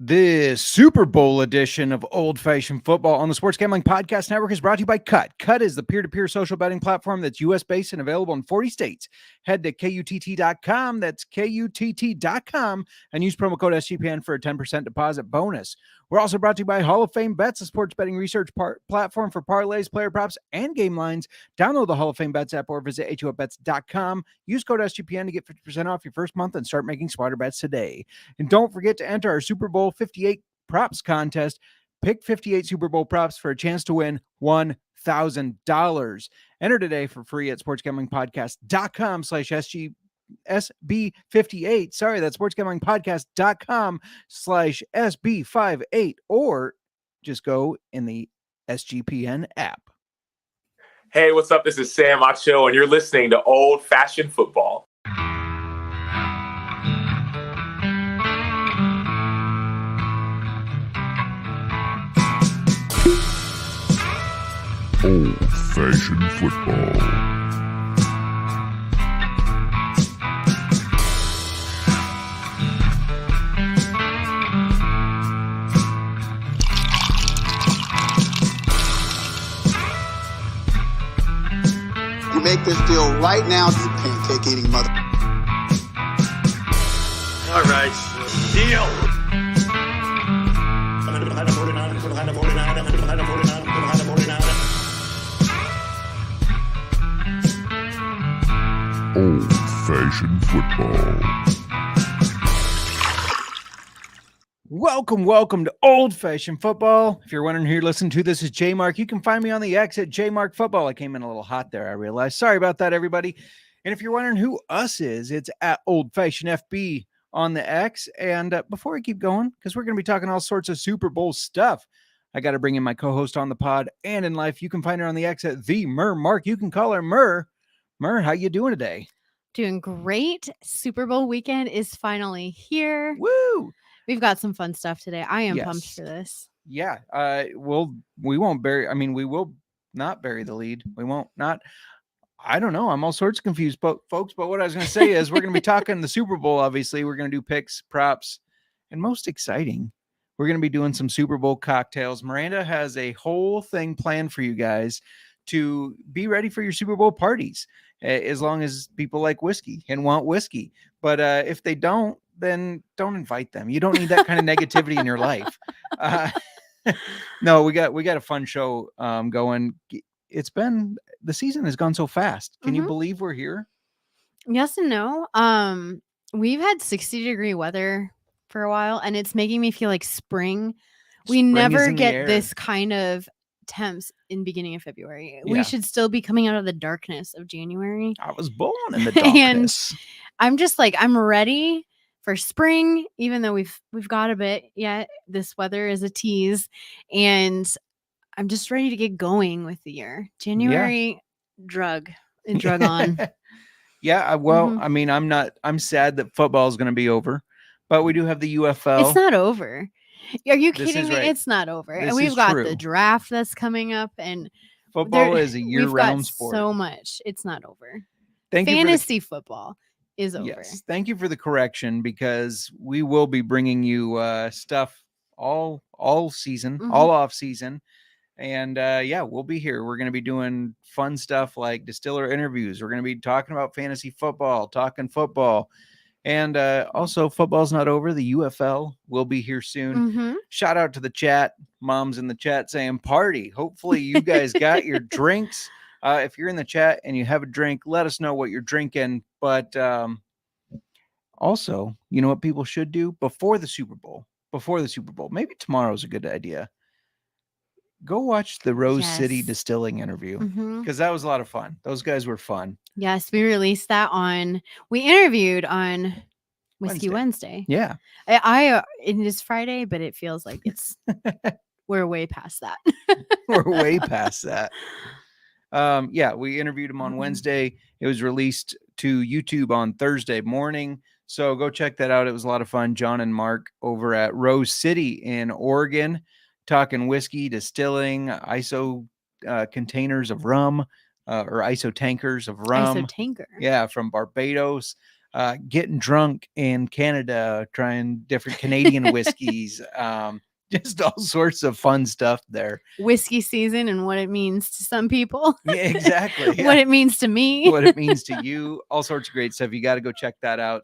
This Super Bowl edition of Old Fashioned Football on the Sports Gambling Podcast Network is brought to you by Cut. Cut is the peer-to-peer social betting platform that's U.S.-based and available in 40 states. Head to KUTT.com, that's KUTT.com, and use promo code SGPN for a 10% deposit bonus. We're also brought to you by Hall of Fame Bets, a sports betting research platform for parlays, player props, and game lines. Download the Hall of Fame Bets app or visit HOFBets.com. Use code SGPN to get 50% off your first month and start making smarter bets today. And don't forget to enter our Super Bowl 58 props contest. Pick 58 Super Bowl props for a chance to win $1,000. Enter today for free at sportsgamblingpodcast.com/SB58. Sorry, that's sportsgamblingpodcast.com/SB58, or just go in the SGPN app. Hey, what's up? This is Sam Acho, and you're listening to Old Fashioned Football. Old Fashioned Football. You make this deal right now, you pancake eating mother. All right, deal. Old Fashioned Football. Welcome to Old Fashioned Football. If you're wondering who you're listening to, this is J Mark. You can find me on the X at JMark Football. I came in a little hot there, I realized. Sorry about that, everybody. And if you're wondering who us is, it's at Old Fashioned FB on the X. And before we keep going, because we're going to be talking all sorts of Super Bowl stuff, I got to bring in my co-host on the pod and in life. You can find her on the X at the Mur Mark. You can call her Mur. Mur, how you doing today? Doing great. Super Bowl weekend is finally here. Woo! We've got some fun stuff today. I am Yes. pumped for this. Yeah. We won't bury, we will not bury the lead. We won't not. I don't know. I'm all sorts of confused, folks. But what I was going to say is we're going to be talking the Super Bowl. Obviously, we're going to do picks, props, and most exciting, we're going to be doing some Super Bowl cocktails. Miranda has a whole thing planned for you guys to be ready for your Super Bowl parties, as long as people like whiskey and want whiskey. But if they don't, then don't invite them. You don't need that kind of negativity in your life. No, we got a fun show going. The season has gone so fast. Can you believe we're here? Yes and no. We've had 60-degree weather for a while, and it's making me feel like spring. We never get this kind of temps in beginning of February. Yeah. We should still be coming out of the darkness of January. I was born in the darkness. And I'm just like, I'm ready for spring, even though we've got a bit yet. This weather is a tease, and I'm just ready to get going with the year. January drug on. Yeah, I'm sad that football is going to be over, but we do have the UFL. It's not over. Are you kidding me? Right. It's not over. This And we've is got true. the draft that's coming up, and Football is a year-round got sport. So much. It's not over. Thank you Fantasy football is over. Yes, thank you for the correction, because we will be bringing you stuff all season, all off season. And we'll be here. We're going to be doing fun stuff like distiller interviews. We're going to be talking about fantasy football, talking football. And also, football's not over. The UFL will be here soon. Shout out to the chat. Mom's in the chat saying party. Hopefully you guys got your drinks. If you're in the chat and you have a drink, let us know what you're drinking. But also, you know what people should do before the Super Bowl? Maybe tomorrow's a good idea. Go watch the Rose City Distilling interview, because that was a lot of fun. Those guys were fun. Yes, we released that we interviewed on Whiskey Wednesday. Yeah. It is Friday, but it feels like we're way past that. We're way past that. We interviewed him on Wednesday. It was released to YouTube on Thursday morning. So go check that out. It was a lot of fun. John and Mark over at Rose City in Oregon, talking whiskey, distilling, ISO containers of rum, or ISO tankers of rum. ISO tanker. Yeah, from Barbados. getting drunk in Canada, trying different Canadian whiskeys, just all sorts of fun stuff there. Whiskey season and what it means to some people. Yeah, exactly. Yeah. What it means to me. What it means to you, all sorts of great stuff. You got to go check that out.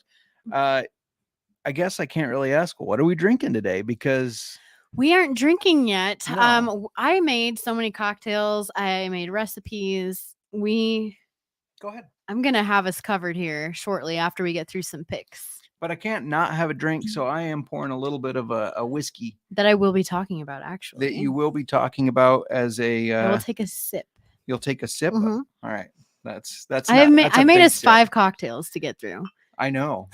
I guess I can't really ask, what are we drinking today? Because we aren't drinking yet. No. I made so many cocktails. I made recipes. go ahead. I'm going to have us covered here shortly after we get through some picks But I can't not have a drink, so I am pouring a little bit of a whiskey that I will be talking about, actually. that you will be talking about as a. I will take a sip. You'll take a sip. Mhm. All right, that's. I made big us sip. 5 cocktails to get through. I know.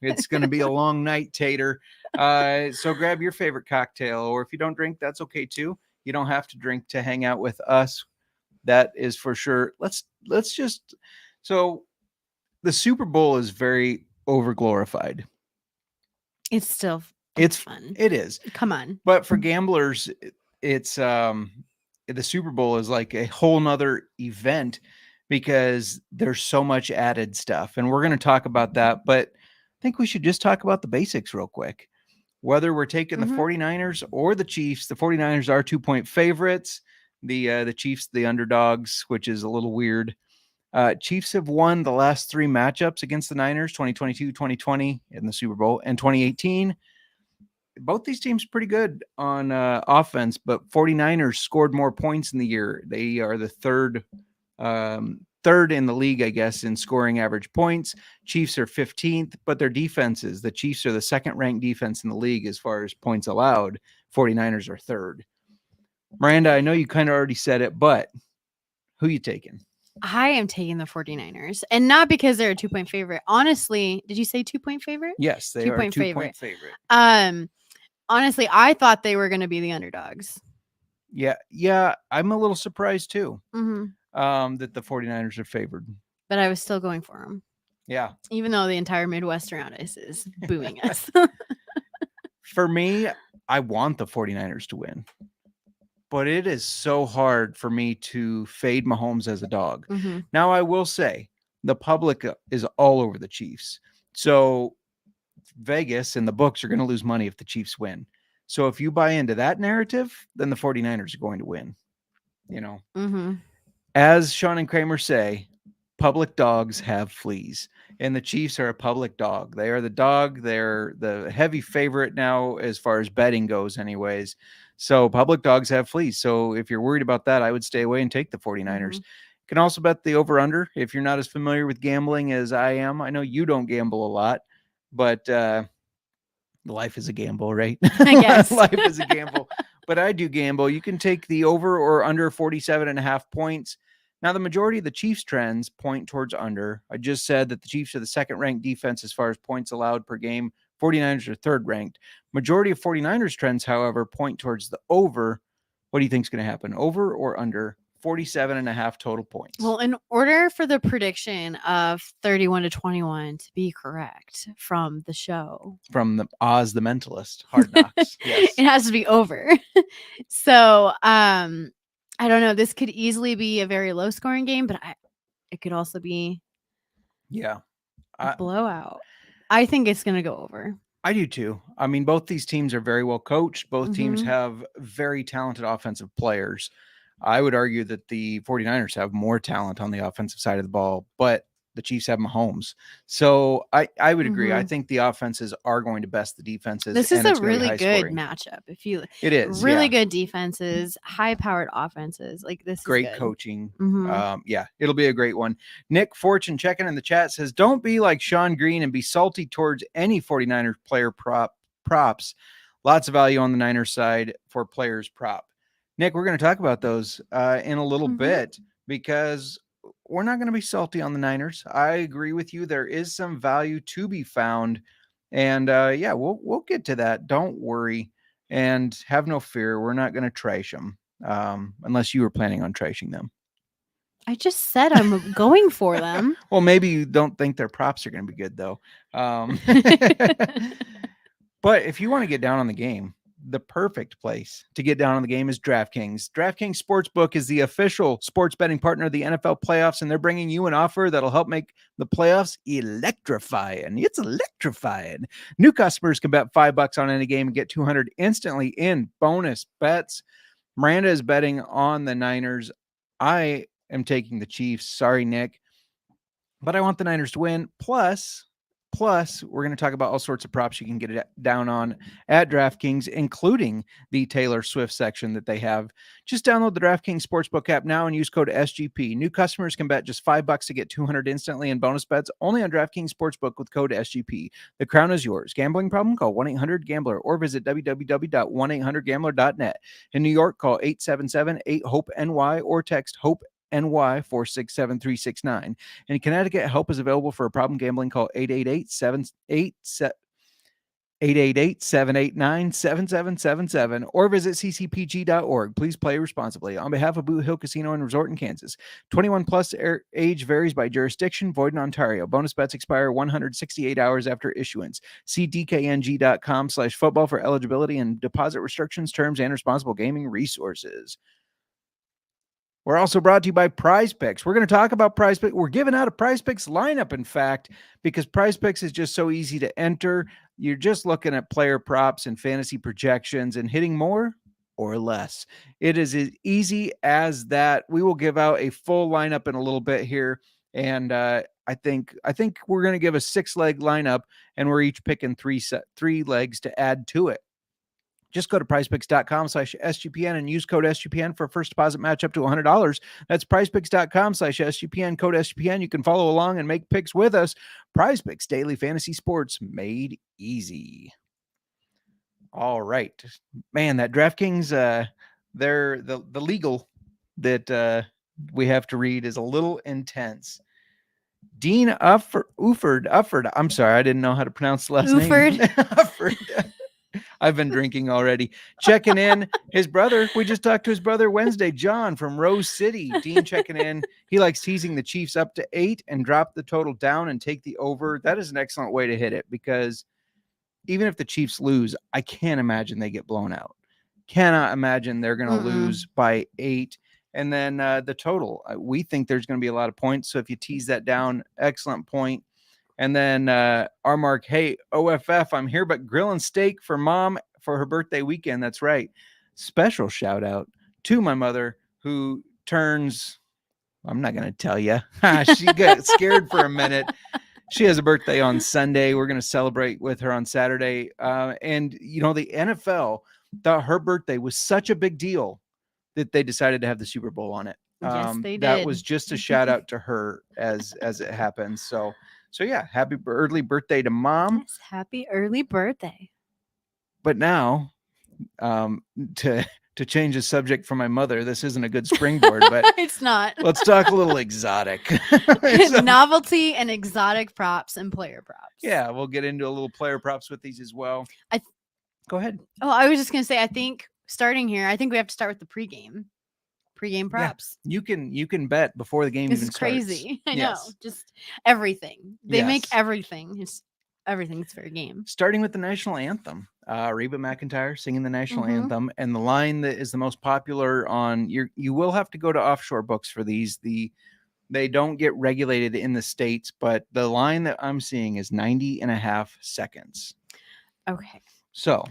It's going to be a long night, Tater. So grab your favorite cocktail, or if you don't drink, that's okay too. You don't have to drink to hang out with us. That is for sure. Let's just. So, the Super Bowl is very overglorified. It's still It's fun. It is. Come on. But for gamblers, it's the Super Bowl is like a whole nother event because there's so much added stuff. And we're going to talk about that. But I think we should just talk about the basics real quick. Whether we're taking the 49ers or the Chiefs, the 49ers are 2-point favorites. The Chiefs, the underdogs, which is a little weird. Chiefs have won the last 3 matchups against the Niners, 2022, 2020 in the Super Bowl, and 2018. Both these teams pretty good on offense, but 49ers scored more points in the year. They are the third in the league, I guess, in scoring average points. Chiefs are 15th, but their defenses, the Chiefs are the second-ranked defense in the league as far as points allowed. 49ers are third. Miranda, I know you kind of already said it, but who you taking? I am taking the 49ers, and not because they're a 2-point favorite. Honestly, did you say 2-point favorite? Yes, they are a 2-point 2-point favorite. Honestly, I thought they were going to be the underdogs. Yeah, I'm a little surprised too. Mm-hmm. That the 49ers are favored. But I was still going for them. Yeah. Even though the entire Midwest around us is booing us. For me, I want the 49ers to win. But it is so hard for me to fade Mahomes as a dog. Mm-hmm. Now, I will say the public is all over the Chiefs. So Vegas and the books are going to lose money if the Chiefs win. So if you buy into that narrative, then the 49ers are going to win. You know, as Sean and Kramer say, public dogs have fleas, and the Chiefs are a public dog. They are the dog. They're the heavy favorite now as far as betting goes anyways. So public dogs have fleas. So if you're worried about that, I would stay away and take the 49ers. You can also bet the over-under if you're not as familiar with gambling as I am. I know you don't gamble a lot, but life is a gamble, right? I guess. Life is a gamble. But I do gamble. You can take the over or under 47.5 points. Now, the majority of the Chiefs trends point towards under. I just said that the Chiefs are the second-ranked defense as far as points allowed per game. 49ers are third-ranked. Majority of 49ers trends, however, point towards the over. What do you think is going to happen? Over or under 47.5 total points? Well, in order for the prediction of 31-21 to be correct from the show. From the Oz the Mentalist, Hard Knocks. Yes. It has to be over. So, I don't know. This could easily be a very low-scoring game, but it could also be a blowout. I think it's going to go over. I do too. I mean, both these teams are very well coached. Both teams Mm-hmm. have very talented offensive players. I would argue that the 49ers have more talent on the offensive side of the ball, but the Chiefs have Mahomes. So I would agree. I think the offenses are going to best the defenses. This is and a it's gonna be really high good scoring. matchup. It is really good defenses, high-powered offenses. Like this Great is good. coaching. Mhm. It'll be a great one. Nick Fortune checking in the chat says, don't be like Sean Green and be salty towards any 49ers player props. Lots of value on the Niners side for players prop. Nick, we're going to talk about those in a little bit because we're not going to be salty on the Niners. I agree with you. There is some value to be found. And we'll get to that. Don't worry and have no fear. We're not going to trash them unless you were planning on trashing them. I just said I'm going for them. Well, maybe you don't think their props are going to be good, though. But if you want to get down on the game, the perfect place to get down on the game is DraftKings. DraftKings Sportsbook is the official sports betting partner of the NFL playoffs, and they're bringing you an offer that'll help make the playoffs electrifying. It's electrifying. New customers can bet $5 on any game and get $200 instantly in bonus bets. Miranda is betting on the Niners. I am taking the Chiefs. Sorry, Nick. But I want the Niners to win. Plus, we're going to talk about all sorts of props you can get it down on at DraftKings, including the Taylor Swift section that they have. Just download the DraftKings Sportsbook app now and use code SGP. New customers can bet just $5 to get $200 instantly in bonus bets only on DraftKings Sportsbook with code SGP. The crown is yours. Gambling problem? Call 1-800-GAMBLER or visit www.1800gambler.net. In New York, call 877-8-HOPE-NY or text HOPE NY 467369. And in Connecticut, help is available for a problem gambling. Call 888-789-7777 or visit ccpg.org. Please play responsibly. On behalf of Boot Hill Casino and Resort in Kansas, 21 plus age varies by jurisdiction, void in Ontario. Bonus bets expire 168 hours after issuance. See dkng.com/football for eligibility and deposit restrictions, terms, and responsible gaming resources. We're also brought to you by Prize Picks. We're going to talk about Prize Picks. We're giving out a Prize Picks lineup, in fact, because Prize Picks is just so easy to enter. You're just looking at player props and fantasy projections and hitting more or less. It is as easy as that. We will give out a full lineup in a little bit here. And I think we're going to give a 6-leg lineup, and we're each picking three legs to add to it. Just go to prizepicks.com/SGPN and use code SGPN for a first deposit match up to $100. That's prizepicks.com/SGPN, code SGPN. You can follow along and make picks with us. Prize Picks, daily fantasy sports made easy. All right, man, that DraftKings, the legal that we have to read is a little intense. Dean Ufford. I'm sorry, I didn't know how to pronounce the last name. Ufford. I've been drinking already. Checking in. His brother, we just talked to his brother Wednesday, John from Rose City. Dean checking in. He likes teasing the Chiefs up to 8 and drop the total down and take the over. That is an excellent way to hit it, because even if the Chiefs lose, I can't imagine they get blown out. Cannot imagine they're going to lose by 8. And then the total, we think there's going to be a lot of points. So if you tease that down, excellent point. And then our Mark, hey, OFF, I'm here, but grilling steak for mom for her birthday weekend. That's right. Special shout out to my mother, who turns, I'm not going to tell you. She got scared for a minute. She has a birthday on Sunday. We're going to celebrate with her on Saturday. And, you know, the NFL thought her birthday was such a big deal that they decided to have the Super Bowl on it. Yes, they did. That was just a shout out to her as it happens. So yeah, happy early birthday to mom. Yes, happy early birthday. But now, to change the subject from my mother, this isn't a good springboard, but it's not. Let's talk a little exotic. Novelty and exotic props and player props. Yeah, we'll get into a little player props with these as well. Go ahead. Oh, I was just going to say, I think starting here, I think we have to start with the pregame props. Yeah, you can bet before the game this even is crazy. starts. I know, just everything. They make Yes. everything. Everything's fair game. Starting with the national anthem. Reba McEntire singing the national anthem, and the line that is the most popular on you will have to go to offshore books for these. They don't get regulated in the States, but the line that I'm seeing is 90.5 seconds. Okay. So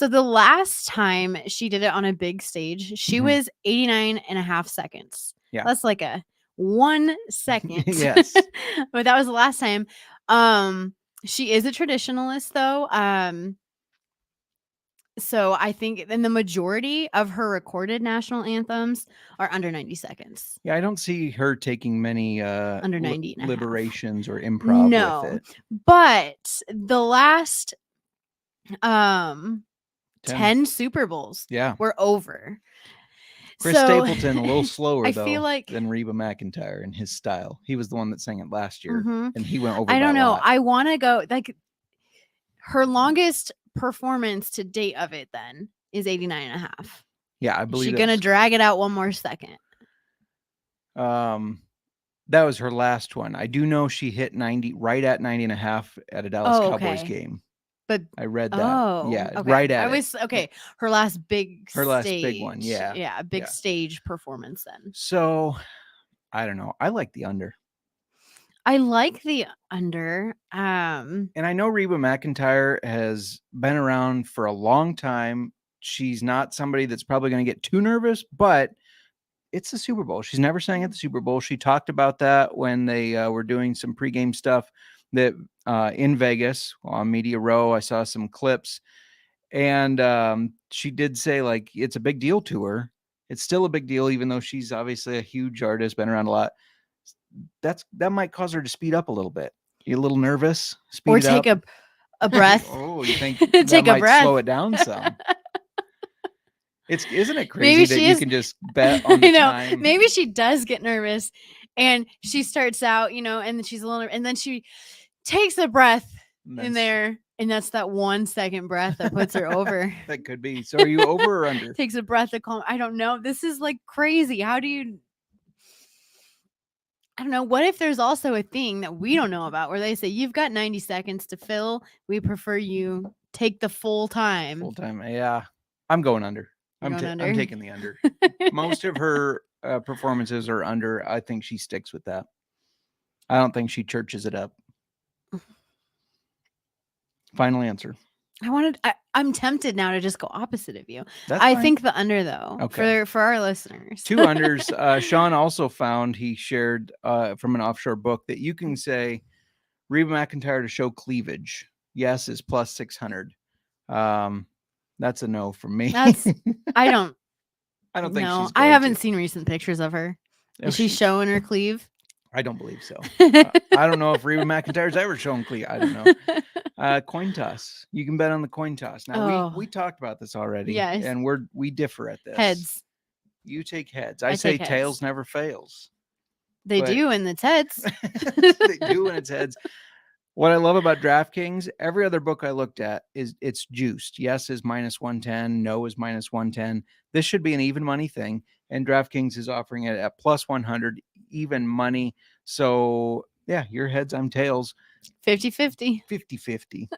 the last time she did it on a big stage, she was 89.5 seconds. Yeah. That's like a 1 second. Yes. But that was the last time. She is a traditionalist though. So I think then the majority of her recorded national anthems are under 90 seconds. Yeah, I don't see her taking many Under 90.5. liberations or improv with it. But the last 10 Super Bowls were over. Chris Stapleton a little slower I though feel like than Reba McEntire in his style. He was the one that sang it last year, and he went over. I don't by a know. lot. I want to go like her longest performance to date of it then is 89.5. Yeah, I believe she's gonna drag it out one more second. That was her last one. I do know she hit 90 right at 90.5 at a Dallas Cowboys game. But I read that. oh, Yeah, okay. right at I it. was okay. Her last big one, stage. yeah. Yeah, a big Yeah. stage performance then. So I don't know. I like the under. I like the under. And I know Reba McEntire has been around for a long time. She's not somebody that's probably going to get too nervous, but it's the Super Bowl. She's never sang at the Super Bowl. She talked about that when they were doing some pregame stuff that in Vegas on Media Row. I saw some clips, and she did say like it's a big deal to her. It's still a big deal, even though she's obviously a huge artist, been around a lot. That might cause her to speed up a little bit. You're a little nervous. Speed or it take up. a breath. Oh, you think Take that a might breath. slow it down some? Isn't it Maybe crazy that she you is- can just bet on the I know. time? Maybe she does get nervous, and she starts out, and then she's a little, and then she takes a breath And in that's- there, and that's that 1 second breath that puts her over. That could be. So are you over or under? Takes a breath to calm. I don't know. This is like crazy. How do you? I don't know. What if there's also a thing that we don't know about where they say you've got 90 seconds to fill. We prefer you take the full time. Full time. Yeah. I'm going under. You're I'm going under? taking the under. Most of her performances are under. I think she sticks with that. I don't think she churches it up. Final answer. I'm tempted now to just go opposite of you. That's I fine. think the under though. Okay. For our listeners. 2 unders. Sean also found, he shared from an offshore book, that you can say Reba McEntire to show cleavage. Yes is plus 600. That's a no from me. That's I don't I don't think know. she's I going haven't to. seen recent pictures of her. If Is she showing her cleave? I don't believe so. I don't know if Reba McEntire's ever shown cleavage. I don't know. Coin toss. You can bet on the coin toss. Now we talked about this already. Yes. And we differ at this. Heads. You take heads. I I say take heads. tails never fails. They But- do, and it's heads. They do, and it's heads. What I love about DraftKings, every other book I looked at it's juiced. Yes is minus 110. No is minus 110. This should be an even money thing. And DraftKings is offering it at plus 100, even money. So yeah, your heads, I'm tails. 50-50. 50-50.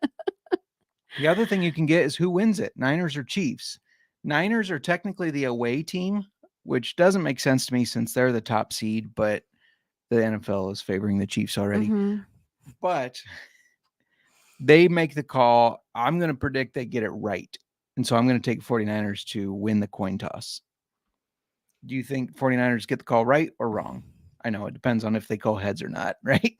The other thing you can get is who wins it, Niners or Chiefs. Niners are technically the away team, which doesn't make sense to me since they're the top seed, but the NFL is favoring the Chiefs already. Mhm. But they make the call. I'm going to predict they get it right. And so I'm going to take 49ers to win the coin toss. Do you think 49ers get the call right or wrong? I know it depends on if they call heads or not, right?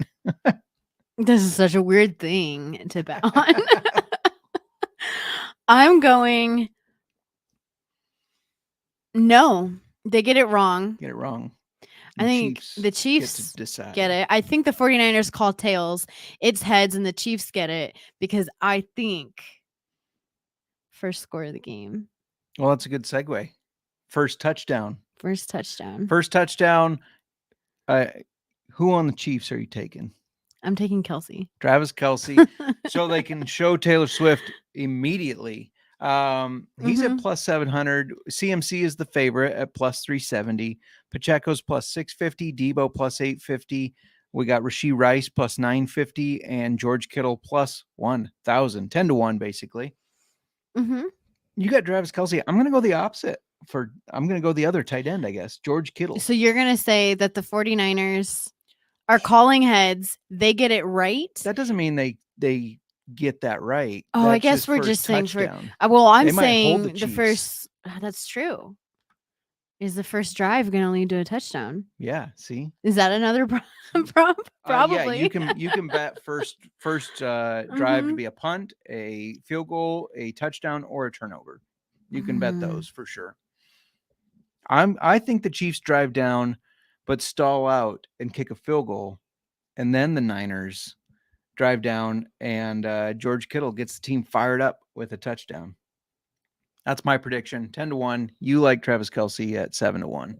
This is such a weird thing to bet on. I'm going. No, they get it wrong. Get it wrong. I think the get Chiefs to decide. get it. I think the 49ers call tails. It's heads, and the Chiefs get it because I think first score of the game. Well, that's a good segue. First touchdown. First touchdown. First touchdown. Who on the Chiefs are you taking? I'm taking Kelsey. Travis Kelce. So they can show Taylor Swift immediately. He's at plus 700. CMC is the favorite at plus 370. Pacheco's plus 650. Debo plus 850. We got Rashee Rice plus 950 and George Kittle plus 1,000. 10 to 1, basically. Mm-hmm. You got Travis Kelce. I'm going to go the opposite. I'm going to go the other tight end, I guess. George Kittle. So you're going to say that the 49ers are calling heads. They get it right. That doesn't mean they get that right. Oh, I That's guess we're first just saying for. touchdown. Well, I'm They might hold saying the the Chiefs. first. That's true. Is the first drive going to lead to a touchdown? Yeah, see? Is that another probably? Yeah, you can bet first drive to be a punt, a field goal, a touchdown, or a turnover. You can bet those for sure. I think the Chiefs drive down, but stall out and kick a field goal, and then the Niners drive down, and George Kittle gets the team fired up with a touchdown. That's my prediction. 10 to 1. You like Travis Kelce at 7 to 1.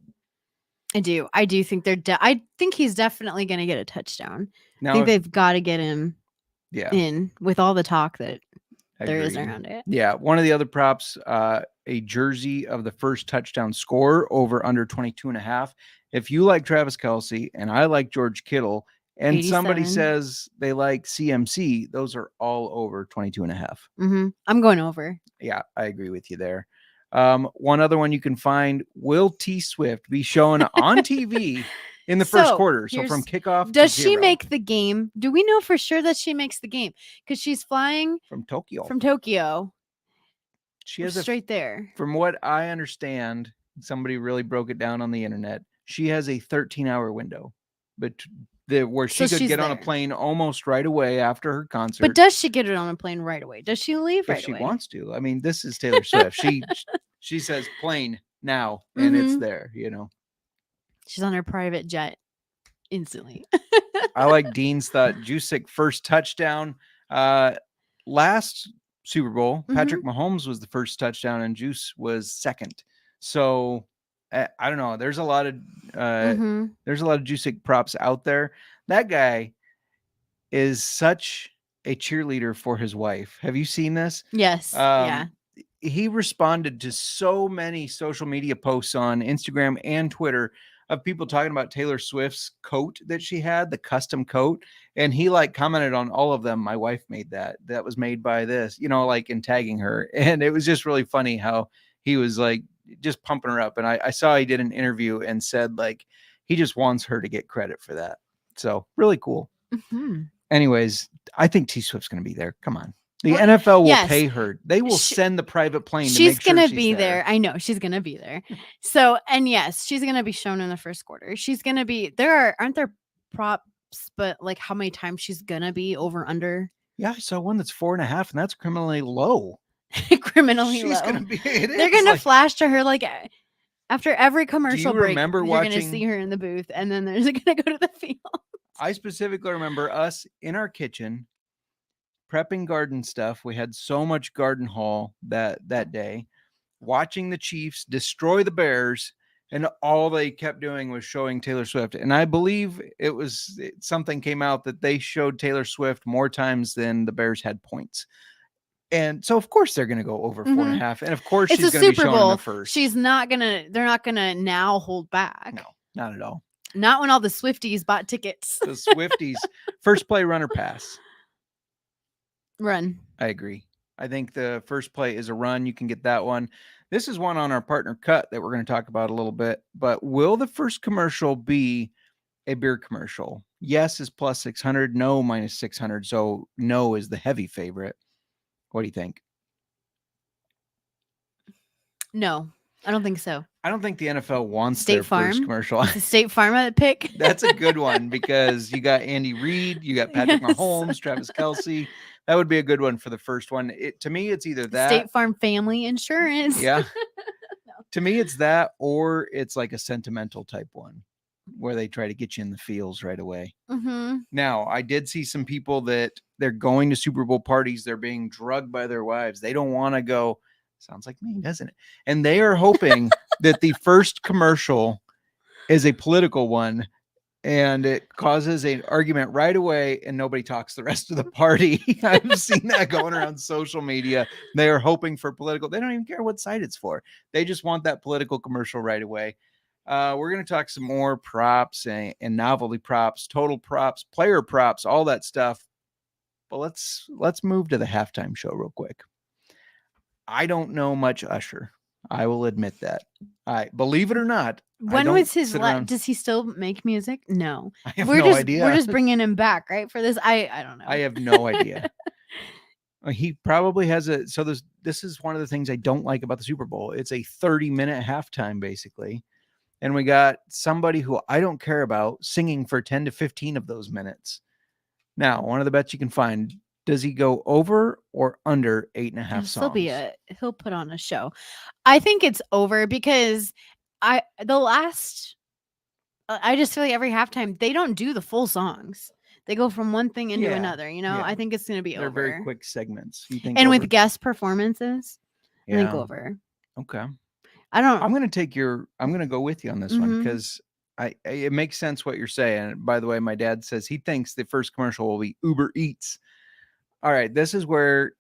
I do. I do think I think he's definitely going to get a touchdown. Now, I think they've got to get him yeah, in with all the talk that there is agreed. around it. Yeah, one of the other props, a jersey of the first touchdown score over under 22.5. If you like Travis Kelce and I like George Kittle, And somebody 87. says they like CMC. Those are all over 22.5. I'm going over. Yeah, I agree with you there. One other one you can find, will T Swift be shown on TV in the first So, quarter? So from kickoff Does to she 0 make the game? Do we know for sure that she makes the game? Because she's flying from Tokyo. from Tokyo. She has straight there. From what I understand, somebody really broke it down on the internet. She has a 13-hour window, but where she So could she's get on a there. plane almost right away after her concert. But does she get it on a plane right away? Does she leave if right she away? wants to. I mean, this is Taylor Swift. She says plane now, and it's there. She's on her private jet instantly. I like Dean's thought. Jusic first touchdown. Last Super Bowl, Patrick Mahomes was the first touchdown, and Juice was second. So I don't know. There's a lot of Jusic props out there. That guy is such a cheerleader for his wife. Have you seen this? Yes. Yeah. He responded to so many social media posts on Instagram and Twitter of people talking about Taylor Swift's coat that she had, the custom coat. And he commented on all of them. My wife made that. That was made by this, and tagging her. And it was just really funny how he was just pumping her up. And I saw he did an interview and said he just wants her to get credit for that. So really cool. Anyways, I think T Swift's going to be there. Come on. The NFL will pay her. They will send the private plane to make sure gonna she's be there. I know she's gonna be there. So, and yes, she's gonna be shown in the first quarter. She's gonna be there. Aren't there props? But how many times she's gonna be over under? Yeah, I saw one that's 4.5, and that's criminally low. Criminally She's low. gonna be. They're gonna flash to her after every commercial break. Remember you're gonna see her in the booth, and then there's gonna go to the field. I specifically remember us in our kitchen prepping garden stuff. We had so much garden haul that day, watching the Chiefs destroy the Bears, and all they kept doing was showing Taylor Swift. And I believe something came out that they showed Taylor Swift more times than the Bears had points. And so of course they're going to go over 4.5. And of course she's going to be shown in the first. They're not going to now hold back. No, not at all. Not when all the Swifties bought tickets. The Swifties, first play, run or pass. Run. I agree. I think the first play is a run. You can get that one. This is one on our partner cut that we're going to talk about a little bit. But will the first commercial be a beer commercial? Yes is plus 600. No, minus 600. So no is the heavy favorite. What do you think? No, I don't think so. I don't think the NFL wants State their Farm first commercial. It's a State Farm pick. That's a good one because you got Andy Reid, you got Patrick Mahomes, Travis Kelce. That would be a good one for the first one. To me, it's either that State Farm Family Insurance. Yeah. No. To me, it's that, or it's like a sentimental type one where they try to get you in the feels right away. Now, I did see some people that they're going to Super Bowl parties. They're being drugged by their wives. They don't want to go. Sounds like me, doesn't it? And they are hoping that the first commercial is a political one and it causes an argument right away and nobody talks the rest of the party. I've seen that going around social media. They are hoping for political. They don't even care what side it's for. They just want that political commercial right away. We're going to talk some more props and novelty props, total props, player props, all that stuff. But let's move to the halftime show real quick. I don't know much Usher. I will admit that. I believe it or not. When was his does he still make music? No. I have no idea. We're just bringing him back, right? For this. I don't know. I have no idea. He probably has this is one of the things I don't like about the Super Bowl. It's a 30-minute halftime basically. And we got somebody who I don't care about singing for 10 to 15 of those minutes. Now, one of the bets you can find, does he go over or under 8.5 songs? He'll put on a show. I think it's over because I just feel like every halftime they don't do the full songs. They go from one thing into another, Yeah. I think it's going to be They're over. very quick segments. You think and over? With guest performances, I think over. Okay. I'm going to go with you on this one because it makes sense what you're saying. By the way, my dad says he thinks the first commercial will be Uber Eats. All right. This is where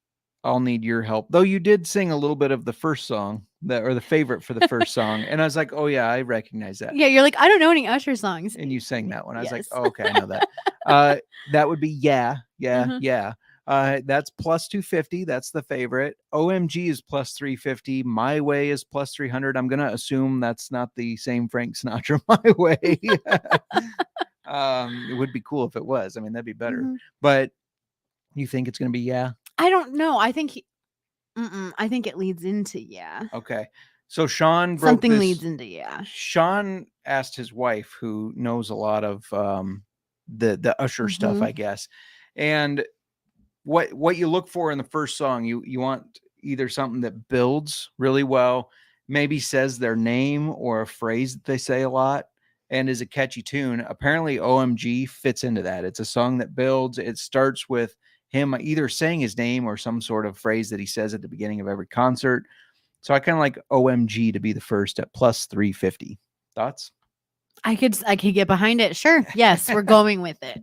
I'll need your help. Though you did sing a little bit of the first song, or the favorite for the first song, and I was like, oh yeah, I recognize that. Yeah, you're like, I don't know any Usher songs. And you sang that one. I was like, Yes. oh, okay, I know that. That would be yeah. That's plus 250. That's the favorite. OMG is plus 350. My Way is plus 300. I'm gonna assume that's not the same Frank Sinatra My Way. It would be cool if it was. I mean, that'd be better. Mhm. But you think it's gonna be yeah? I don't know. I think I think it leads into yeah. Okay. So Sean broke Something this. leads into yeah. Sean asked his wife, who knows a lot of the Usher stuff, I guess, and what you look for in the first song, you want either something that builds really well, maybe says their name or a phrase that they say a lot, and is a catchy tune. Apparently, OMG fits into that. It's a song that builds. It starts with him either saying his name or some sort of phrase that he says at the beginning of every concert. So I kind of like OMG to be the first at plus 350. Thoughts? I could get behind it. Sure. Yes, we're going with it.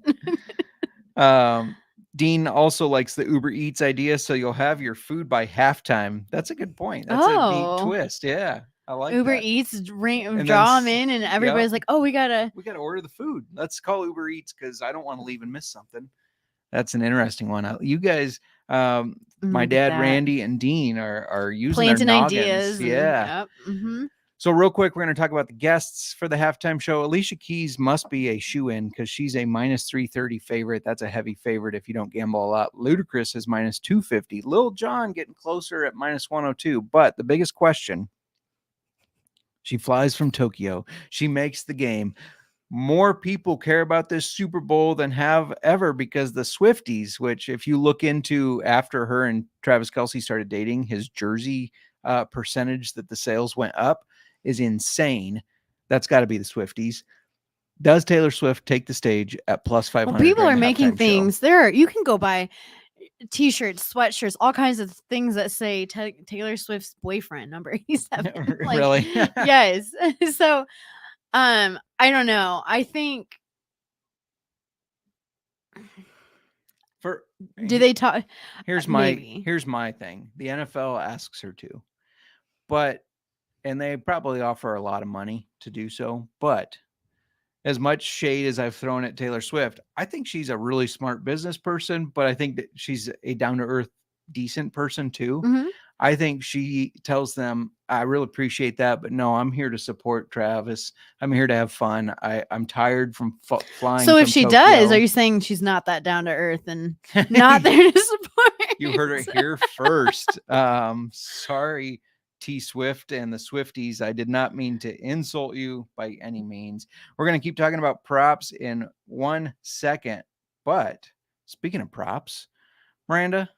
Dean also likes the Uber Eats idea, so you'll have your food by halftime. That's a good point. That's a neat twist. Yeah, I like Uber that. Eats, And draw then them in, and everybody's like, "Oh, we gotta order the food. Let's call Uber Eats because I don't want to leave and miss something." That's an interesting one. You guys, my dad, that. Randy, and Dean are using planting their noggins. ideas." Yeah. Yep. Mm-hmm. So real quick, we're going to talk about the guests for the halftime show. Alicia Keys must be a shoe-in because she's a minus 330 favorite. That's a heavy favorite if you don't gamble a lot. Ludacris is minus 250. Lil Jon getting closer at minus 102. But the biggest question, she flies from Tokyo. She makes the game. More people care about this Super Bowl than have ever because the Swifties, which if you look into after her and Travis Kelce started dating, his jersey percentage that the sales went up is insane. That's got to be the Swifties. Does Taylor Swift take the stage at plus 500? Well, people are making halftime things. show? You can go buy T-shirts, sweatshirts, all kinds of things that say Taylor Swift's boyfriend number 87. Like, Really? Yes. So, I don't know. I think do they talk? Here's my thing. The NFL asks her to, and they probably offer a lot of money to do so. But as much shade as I've thrown at Taylor Swift, I think she's a really smart business person, but I think that she's a down-to-earth, decent person too. Mhm. I think she tells them, I really appreciate that, but no, I'm here to support Travis. I'm here to have fun. I'm tired from flying. So if from she Tokyo. does, are you saying she's not that down to earth and not there to support? You heard it here first. Sorry, T Swift and the Swifties. I did not mean to insult you by any means. We're going to keep talking about props in 1 second. But speaking of props, Miranda,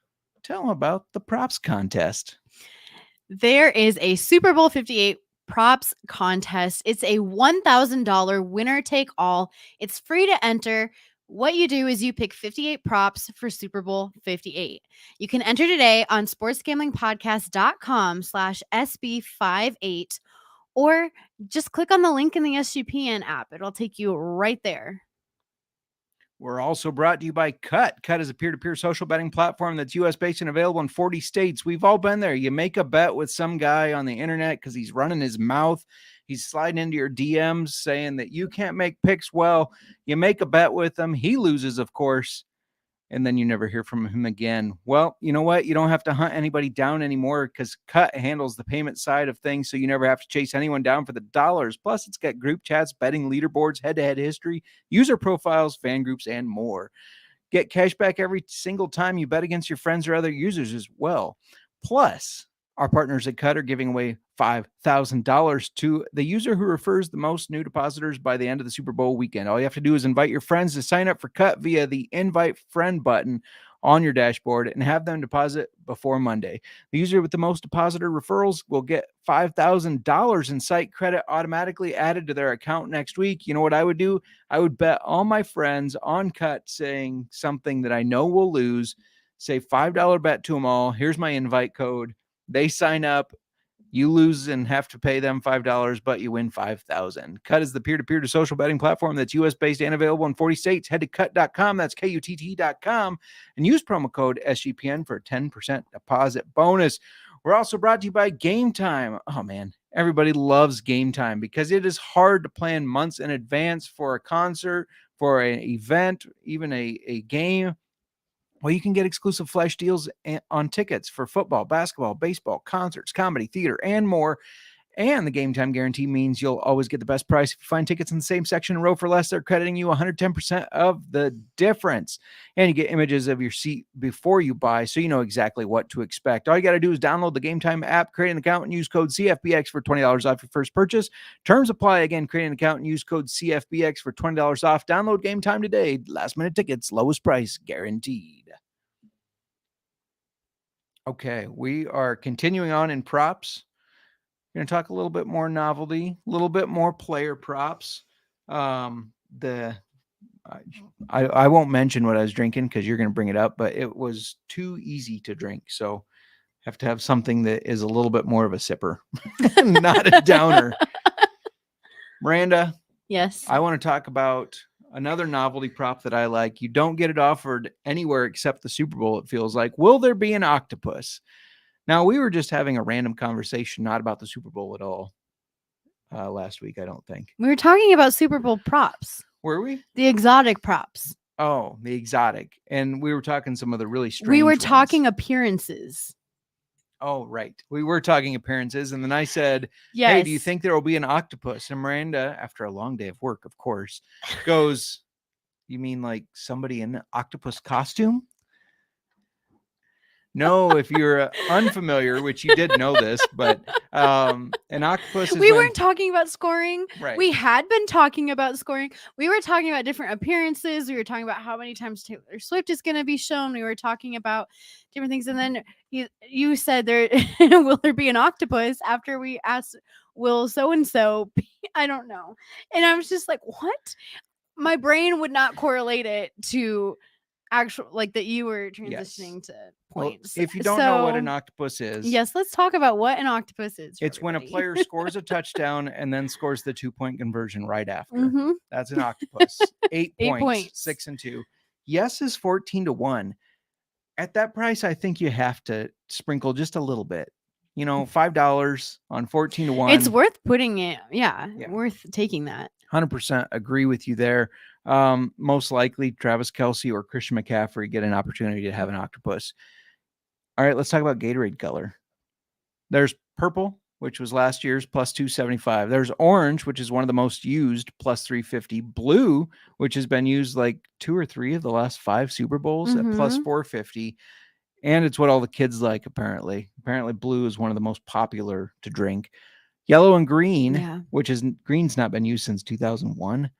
tell them about the props contest. There is a Super Bowl 58 props contest. It's a $1,000 winner take all. It's free to enter. What you do is you pick 58 props for Super Bowl 58. You can enter today on sportsgamblingpodcast.com/SB58 or just click on the link in the SGPN app. It'll take you right there. We're also brought to you by Cut. Cut is a peer-to-peer social betting platform that's U.S.-based and available in 40 states. We've all been there. You make a bet with some guy on the internet because he's running his mouth. He's sliding into your DMs saying that you can't make picks well. You make a bet with him. He loses, of course, and then you never hear from him again. Well, you know what? You don't have to hunt anybody down anymore because Cut handles the payment side of things, so you never have to chase anyone down for the dollars. Plus, it's got group chats, betting leaderboards, head-to-head history, user profiles, fan groups, and more. Get cash back every single time you bet against your friends or other users as well. Plus, our partners at Cut are giving away $5,000 to the user who refers the most new depositors by the end of the Super Bowl weekend. All you have to do is invite your friends to sign up for Cut via the Invite Friend button on your dashboard and have them deposit before Monday. The user with the most depositor referrals will get $5,000 in site credit automatically added to their account next week. You know what I would do? I would bet all my friends on Cut saying something that I know will lose. Say $5 bet to them all. Here's my invite code. They sign up. You lose and have to pay them $5, but you win $5,000. Cut is the peer-to-peer to social betting platform that's U.S.-based and available in 40 states. Head to cut.com, that's KUTT.com, and use promo code SGPN for a 10% deposit bonus. We're also brought to you by Game Time. Oh, man, everybody loves Game Time because it is hard to plan months in advance for a concert, for an event, even a game. Well, you can get exclusive flash deals on tickets for football, basketball, baseball, concerts, comedy, theater, and more. And the Game Time guarantee means you'll always get the best price. If you find tickets in the same section and row for less, they're crediting you 110% of the difference. And you get images of your seat before you buy, so you know exactly what to expect. All you got to do is download the Game Time app, create an account, and use code CFBX for $20 off your first purchase. Terms apply. Again, create an account and use code CFBX for $20 off. Download Game Time today. Last-minute tickets, lowest price guaranteed. Okay, we are continuing on in props. We're going to talk a little bit more novelty, a little bit more player props. I won't mention what I was drinking because you're going to bring it up, but it was too easy to drink. So have to have something that is a little bit more of a sipper, not a downer. Miranda, Yes. I want to talk about another novelty prop that I like. You don't get it offered anywhere except the Super Bowl, it feels like. Will there be an octopus? Now, we were just having a random conversation, not about the Super Bowl at all, last week, I don't think. We were talking about Super Bowl props, Were we? the exotic props. Oh, the exotic. And we were talking some of the really strange We were ones. talking appearances. Oh, right. We were talking appearances. And then I said, Yes. hey, do you think there will be an octopus? And Miranda, after a long day of work, of course, goes, you mean like somebody in an octopus costume? No, if you're unfamiliar, which you did know this, but an octopus is We when- weren't talking about scoring. right. We had been talking about scoring. We were talking about different appearances. We were talking about how many times Taylor Swift is going to be shown. We were talking about different things. And then you said there will there be an octopus after we asked will so-and-so be? I don't know. And I was just like, what? My brain would not correlate it to actual like that you were transitioning to Well, points. if you don't know what So, an octopus is, yes, let's talk about what an octopus is. for it's when a everybody. player scores a touchdown and then scores the 2-point conversion right after. Mhm. That's an octopus. 8 8 points, points. 6 and 2. Yes is 14-1. At that price, I think you have to sprinkle just a little bit. You know, $5 on 14-1. It's worth putting it. Yeah, Yeah. worth taking that. 100% agree with you there. Most likely Travis Kelce or Christian McCaffrey get an opportunity to have an octopus. All right, let's talk about Gatorade color. There's purple, which was last year's plus 275. There's orange, which is one of the most used, plus 350. Blue, which has been used like 2 or 3 of the last 5 Super Bowls at plus 450. And it's what all the kids like, apparently. Apparently, blue is one of the most popular to drink. Yellow and green, Yeah. which is green's not been used since 2001,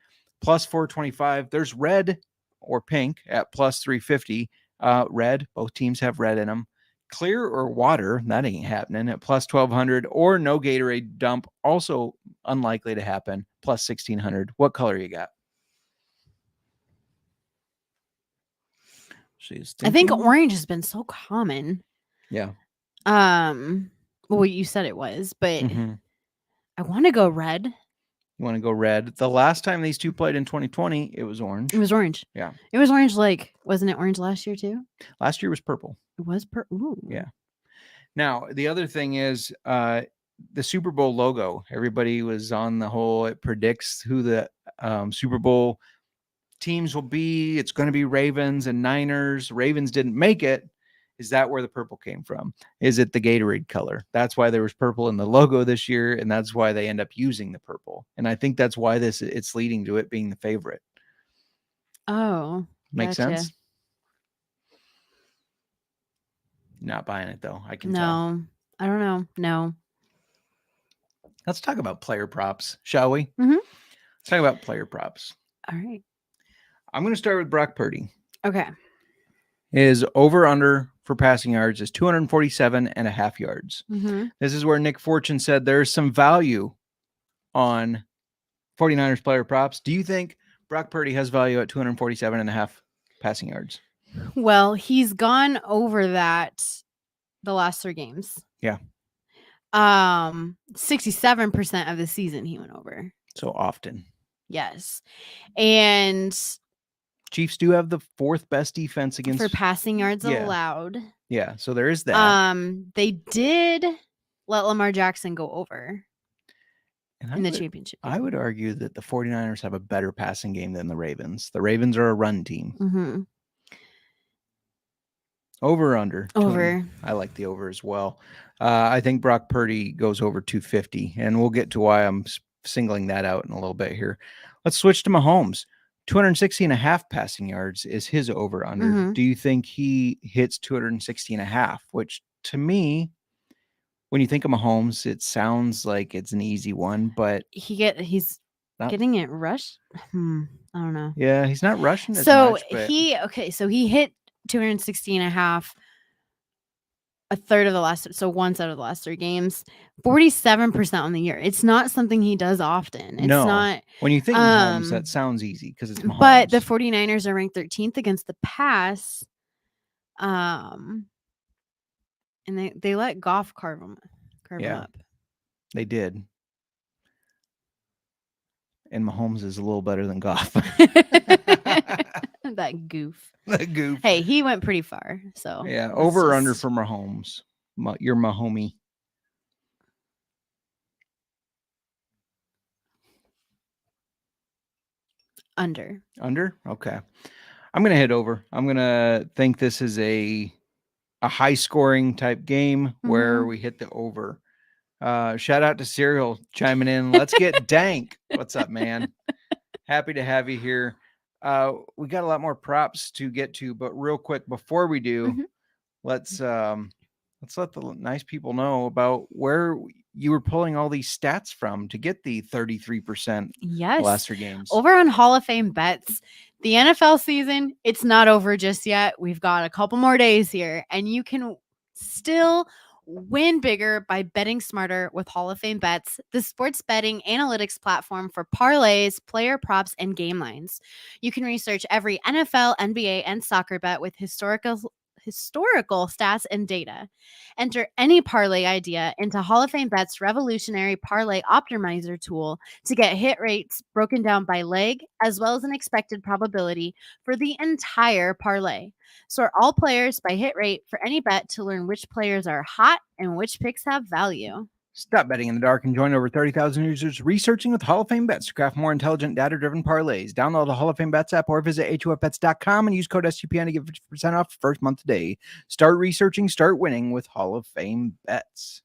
plus 425. There's red or pink at plus 350. Red, both teams have red in them. Clear or water, that ain't happening at plus 1200, or no Gatorade dump, also unlikely to happen, plus 1600. What color you got? She's I think thinking. orange has been so common. Yeah. Well, you said it was, but Mhm. I want to go red. You want to go red? The last time these two played in 2020, it was orange. It was orange. Yeah. It was orange. Like, wasn't it orange last year too? Last year was purple. It was Ooh. Yeah. Now, the other thing is the Super Bowl logo. Everybody was on the whole, it predicts who the Super Bowl teams will be. It's going to be Ravens and Niners. Ravens didn't make it. Is that where the purple came from? Is it the Gatorade color? That's why there was purple in the logo this year, and that's why they end up using the purple. And I think that's why it's leading to it being the favorite. Oh, Make gotcha. sense? Not buying it though. I can tell. No, I don't know. No. Let's talk about player props, shall we? Mhm. Let's talk about player props. All right. I'm going to start with Brock Purdy. Okay. His over-under for passing yards is 247.5 yards. Mm-hmm. This is where Nick Fortune said there's some value on 49ers player props. Do you think Brock Purdy has value at 247.5 passing yards? Well, he's gone over that the last 3 games. Yeah. 67% of the season he went over. So often. Yes. And Chiefs do have the 4th best defense against for passing yards Yeah. allowed. Yeah, so there is that. They did let Lamar Jackson go over And in the championship game. I would argue that the 49ers have a better passing game than the Ravens. The Ravens are a run team. Mm-hmm. Over or under? Over. I like the over as well. I think Brock Purdy goes over 250, and we'll get to why I'm singling that out in a little bit here. Let's switch to Mahomes. 260.5 passing yards is his over under. Mhm. Do you think he hits 260.5? Which to me, when you think of Mahomes, it sounds like it's an easy one, but He's Not- getting it rushed. I don't know. yeah, he's not rushing as So much. But he hit 260.5 a third of the last, so once out of the last 3 games, 47% on the year. It's not something he does often. It's No. not. when you think Mahomes, that sounds easy because it's Mahomes. But the 49ers are ranked 13th against the pass. And they let Goff carve him Yeah. up. They did. And Mahomes is a little better than Goff. That goof. The goof. Hey, he went pretty far. So Yeah, let's over or under just- for Mahomes. You're Mahomie. under. Under? Okay. I'm going to hit over. I'm going to think this is a high scoring type game where we hit the over. Shout out to Serial chiming in. Let's get dank. What's up, man? Happy to have you here. We got a lot more props to get to, but real quick before we do, let's let the nice people know about where you were pulling all these stats from to get the 33% Yes. last 3 games. Over on Hall of Fame bets. The NFL season, it's not over just yet. We've got a couple more days here, and you can still win bigger by betting smarter with Hall of Fame Bets, the sports betting analytics platform for parlays, player props, and game lines. You can research every NFL, NBA, and soccer bet with historical stats and data. Enter any parlay idea into Hall of Fame Bet's revolutionary parlay optimizer tool to get hit rates broken down by leg, as well as an expected probability for the entire parlay. Sort all players by hit rate for any bet to learn which players are hot and which picks have value. Stop betting in the dark and join over 30,000 users researching with Hall of Fame Bets to craft more intelligent, data-driven parlays. Download the Hall of Fame Bets app or visit HOFBets.com and use code SGPN to get 50% off your first month today. Start researching, start winning with Hall of Fame Bets.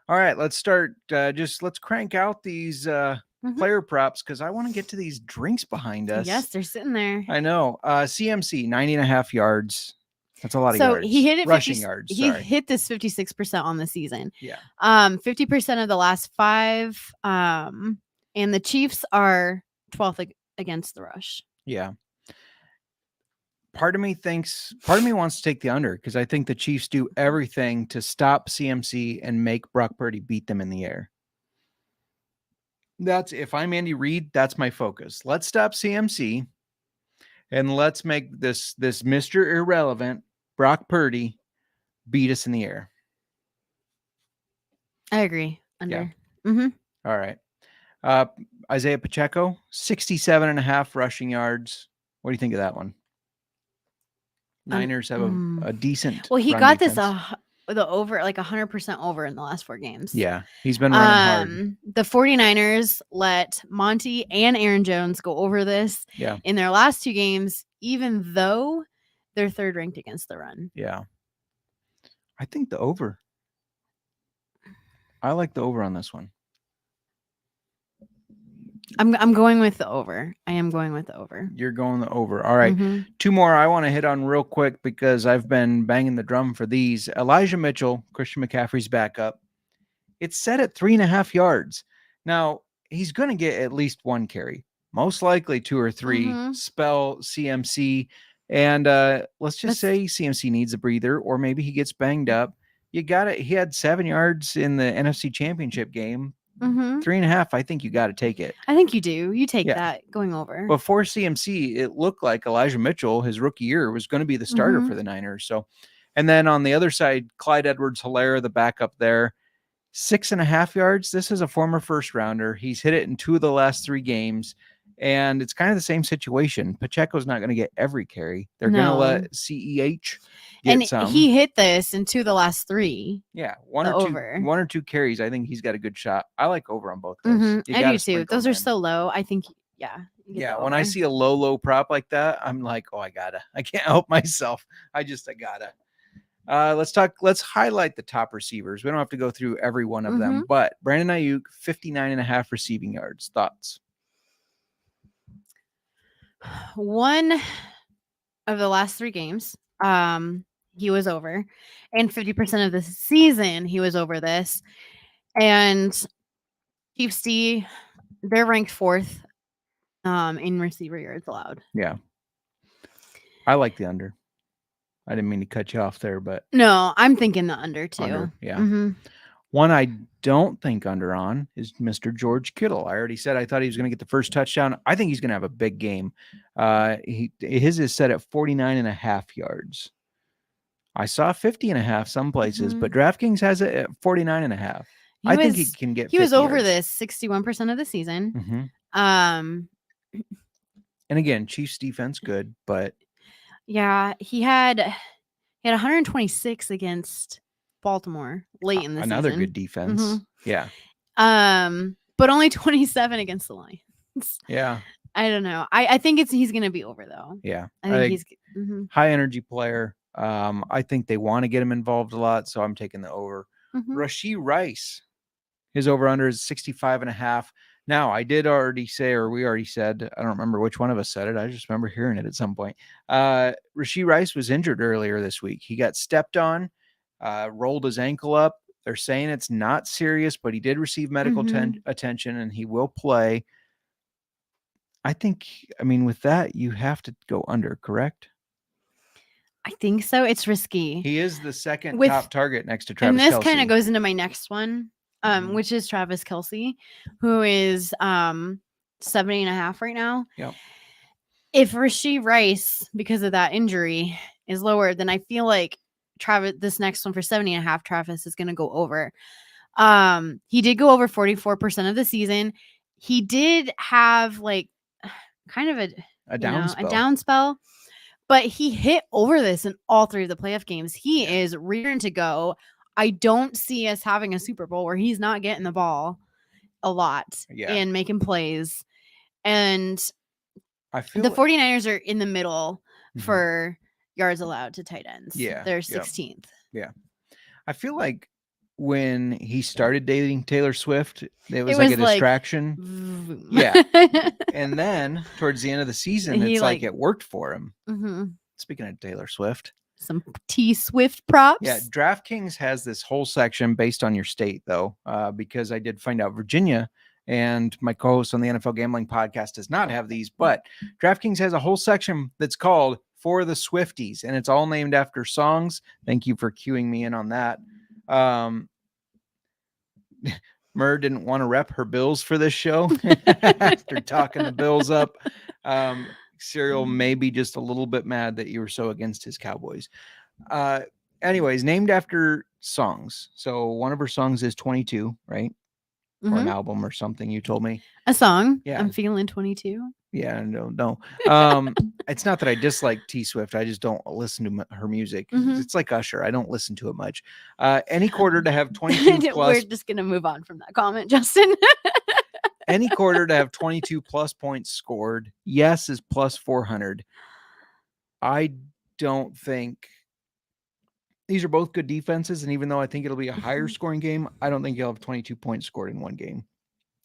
All right, let's start. Let's crank out these player props because I want to get to these drinks behind us. Yes, they're sitting there. I know. CMC, 90.5 yards. That's a lot of yards. So he hit it rushing 50, yards. He Sorry. hit this 56% on the season. Yeah. 50% of the last 5. And the Chiefs are 12th against the rush. Yeah. Part of me wants to take the under because I think the Chiefs do everything to stop CMC and make Brock Purdy beat them in the air. If I'm Andy Reid, that's my focus. Let's stop CMC and let's make this Mr. Irrelevant, Brock Purdy, beat us in the air. I agree. Under. All right. Isaiah Pacheco, 67.5 rushing yards. What do you think of that one? Niners have a decent. Well, he run got defense. the over, like 100% over in the last 4 games. Yeah, he's been running hard. The 49ers let Monty and Aaron Jones go over this in their last 2 games, even though they're 3rd ranked against the run. Yeah. I think the over. I like the over on this one. I'm going with the over. I am going with the over. You're going the over. All right. 2 more I want to hit on real quick because I've been banging the drum for these. Elijah Mitchell, Christian McCaffrey's backup. It's set at 3.5 yards. Now, he's going to get at least 1 carry, most likely 2 or 3. Spell CMC. And let's just say CMC needs a breather, or maybe he gets banged up. You got it. He had 7 yards in the NFC Championship game. 3.5. I think you got to take it. I think you do. You take that going over. Before CMC, it looked like Elijah Mitchell, his rookie year, was going to be the starter for the Niners. So, and then on the other side, Clyde Edwards-Helaire, the backup there. 6.5 yards. This is a former first rounder. He's hit it in 2 of the last 3 games. And it's kind of the same situation. Pacheco's not going to get every carry. They're going to No. let CEH get And some. he hit this in 2 of the last 3. Yeah, The one over. or two carries. I think he's got a good shot. I like over on both those. You I gotta do too. sprinkle Those them are in. so low. I think, yeah. you get Yeah, the when I over. see a low prop like that, I'm like, oh, I can't help myself. I gotta. Let's highlight the top receivers. We don't have to go through every one of them, but Brandon Ayuk, 59.5 receiving yards. Thoughts? One of the last 3 games, he was over, and 50% of the season he was over this. And Chiefs D, they're ranked 4th in receiver yards allowed. Yeah. I like the under. I didn't mean to cut you off there, but No, I'm thinking the under too. under, yeah. Mhm. One I don't think under on is Mr. George Kittle. I already said I thought he was going to get the first touchdown. I think he's going to have a big game. His is set at 49.5 yards. I saw 50.5 some places, but DraftKings has it at 49.5. I think he can get 50 He was over yards. this 61% of the season. And again, Chiefs defense good, but Yeah, he had 126 against Baltimore late in the another season. good defense. Yeah. But only 27 against the Lions. Yeah. I don't know. I think he's going to be over though. Yeah. I think he's high energy player. I think they want to get him involved a lot, so I'm taking the over. Rashee Rice, his over under is 65.5. Now, I did already say, or we already said, I don't remember which one of us said it. I just remember hearing it at some point. Rashee Rice was injured earlier this week. He got stepped on, rolled his ankle up. They're saying it's not serious, but he did receive medical attention and he will play. I think, with that, you have to go under, correct? I think so. It's risky. He is the second top target next to Travis And this Kelce. kind of goes into my next one, which is Travis Kelce, who is 70.5 right now. Yep. If Rashee Rice, because of that injury, is lower, then I feel like this next one for 70.5, Travis is going to go over. He did go over 44% of the season. He did have kind of a down spell. But he hit over this in all 3 of the playoff games. He is rearing to go. I don't see us having a Super Bowl where he's not getting the ball a lot and making plays. And I feel the 49ers are in the middle for yards allowed to tight ends. Yeah. They're 16th. Yeah. I feel like when he started dating Taylor Swift, it was like a distraction. Yeah. And then towards the end of the season, it's like it worked for him. Speaking of Taylor Swift. Some T Swift props. Yeah. DraftKings has this whole section based on your state, though, because I did find out Virginia and my co-host on the NFL Gambling Podcast does not have these, but DraftKings has a whole section that's called For the Swifties, and it's all named after songs. Thank you for cueing me in on that. Mur didn't want to rep her Bills for this show after talking the Bills up. Serial may be just a little bit mad that you were so against his Cowboys. Anyways, named after songs. So one of her songs is 22, right? Or an album or something, you told me. A song. Yeah. I'm feeling 22. Yeah, no. It's not that I dislike T Swift. I just don't listen to her music. It's like Usher. I don't listen to it much. Any quarter to have 22 plus. We're just going to move on from that comment, Justin. Any quarter to have 22 plus points scored. Yes is plus 400. I don't think these are both good defenses. And even though I think it'll be a higher scoring game, I don't think you'll have 22 points scored in one game.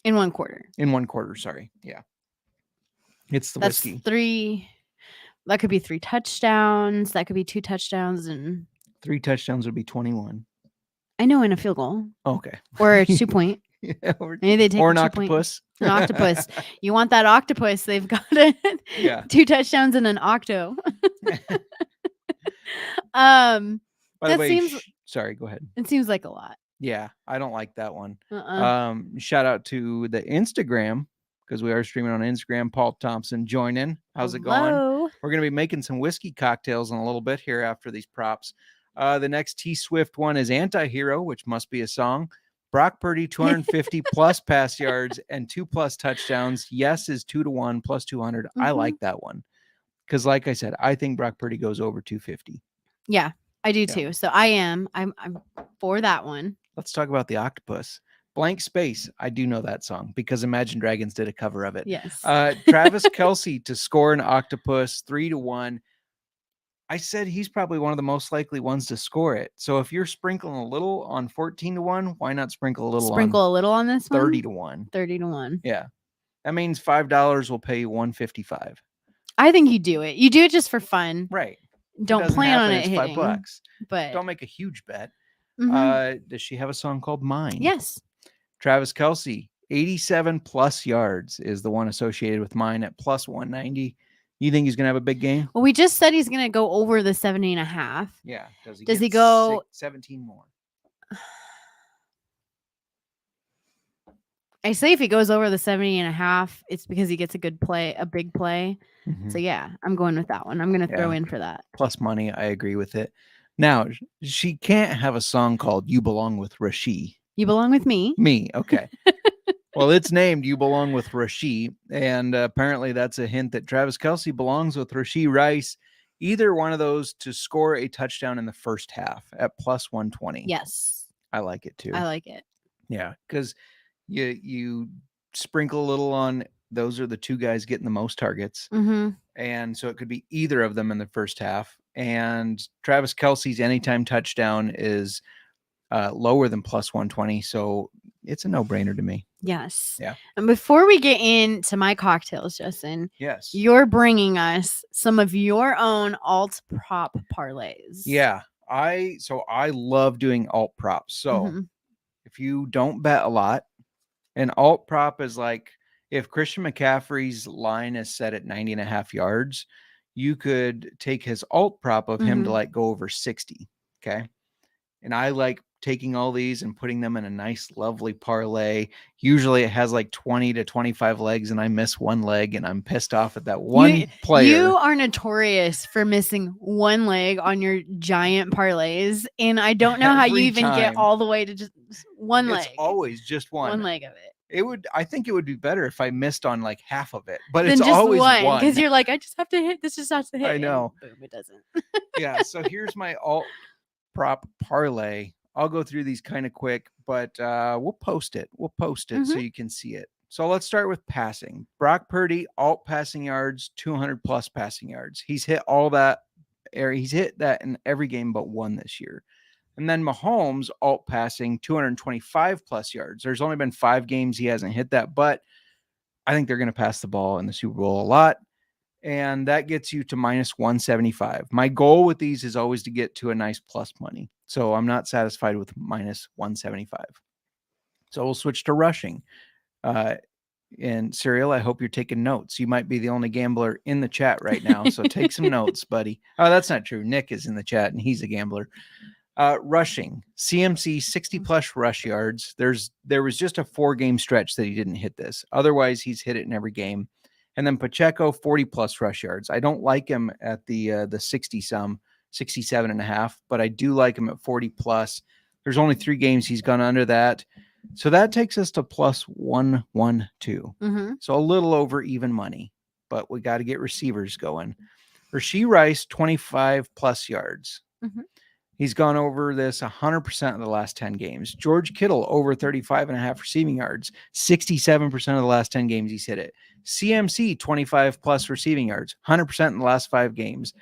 In one quarter. Sorry. Yeah. It's the whiskey. 3. That could be 3 touchdowns. That could be 2 touchdowns. And 3 touchdowns would be 21. I know, in a field goal. Okay. Or a 2-point. Yeah, maybe they take or an octopus. An octopus. You want that octopus? They've got it. 2 touchdowns and an octo. By the way, seems. Sorry, go ahead. It seems like a lot. Yeah, I don't like that one. Shout out to the Instagram because we are streaming on Instagram. Paul Thompson joining. How's it going? We're going to be making some whiskey cocktails in a little bit here after these props. The next T Swift one is Anti-Hero, which must be a song. Brock Purdy, 250 plus pass yards and 2+ touchdowns. Yes is 2-1 plus 200. I like that one. Because like I said, I think Brock Purdy goes over 250. Yeah, I do too. So I'm for that one. Let's talk about the octopus. Blank Space. I do know that song because Imagine Dragons did a cover of it. Yes. Travis Kelce to score an octopus 3-1. I said he's probably one of the most likely ones to score it. So if you're sprinkling a little on 14-1, why not sprinkle a little on this one? 30-1? 30-1. Yeah. That means $5 will pay you $155. I think you do it. You do it just for fun. Right. Don't plan on it it's hitting. $5. But don't make a huge bet. Mhm. Does she have a song called Mine? Yes. Travis Kelce, 87 plus yards is the one associated with mine at plus 190. You think he's going to have a big game? Well, we just said he's going to go over the 70.5. Yeah. Does he go 17 more? I say if he goes over the 70.5, it's because he gets a good play, a big play. So yeah, I'm going with that one. I'm going to throw in for that. Plus money. I agree with it. Now, she can't have a song called You Belong with Rasheed. You belong with me. Me. Okay. Well, it's named You Belong with Rasheed. And apparently that's a hint that Travis Kelce belongs with Rashee Rice. Either one of those to score a touchdown in the first half at plus 120. Yes. I like it too. I like it. Yeah. Because you sprinkle a little on, those are the two guys getting the most targets. And so it could be either of them in the first half. And Travis Kelce's anytime touchdown is lower than plus 120. So it's a no-brainer to me. Yes. Yeah. And before we get into my cocktails, Justin, yes, you're bringing us some of your own alt prop parlays. Yeah. I love doing alt props. So if you don't bet a lot, an alt prop is like if Christian McCaffrey's line is set at 90.5 yards, you could take his alt prop of him to like go over 60. Okay. And I like taking all these and putting them in a nice, lovely parlay. Usually it has like 20 to 25 legs and I miss one leg and I'm pissed off at that one player. You are notorious for missing one leg on your giant parlays. And I don't know how you even get all the way to just one leg. It's always just one. One leg of it. I think it would be better if I missed on like half of it, but then it's just always one. Because you're like, I just have to hit. This just has to hit. I know. Boom, it doesn't. Yeah. So here's my alt prop parlay. I'll go through these kind of quick, but we'll post it. So you can see it. So let's start with passing. Brock Purdy, alt passing yards, 200 plus passing yards. He's hit all that area. He's hit that in every game but one this year. And then Mahomes, alt passing, 225 plus yards. There's only been 5 games he hasn't hit that, but I think they're going to pass the ball in the Super Bowl a lot. And that gets you to minus 175. My goal with these is always to get to a nice plus money. So I'm not satisfied with minus 175. So we'll switch to rushing. And Cyril, I hope you're taking notes. You might be the only gambler in the chat right now. So take some notes, buddy. Oh, that's not true. Nick is in the chat and he's a gambler. Rushing, CMC 60 plus rush yards. There was just a 4-game stretch that he didn't hit this. Otherwise, he's hit it in every game. And then Pacheco 40 plus rush yards. I don't like him at the 67.5, but I do like him at 40 plus. There's only 3 games he's gone under that. So that takes us to plus 112. So a little over even money, but we got to get receivers going. Rashee Rice 25 plus yards. He's gone over this 100% of the last 10 games. George Kittle over 35.5 receiving yards. 67% of the last 10 games he's hit it. CMC 25 plus receiving yards. 100% in the last 5 games.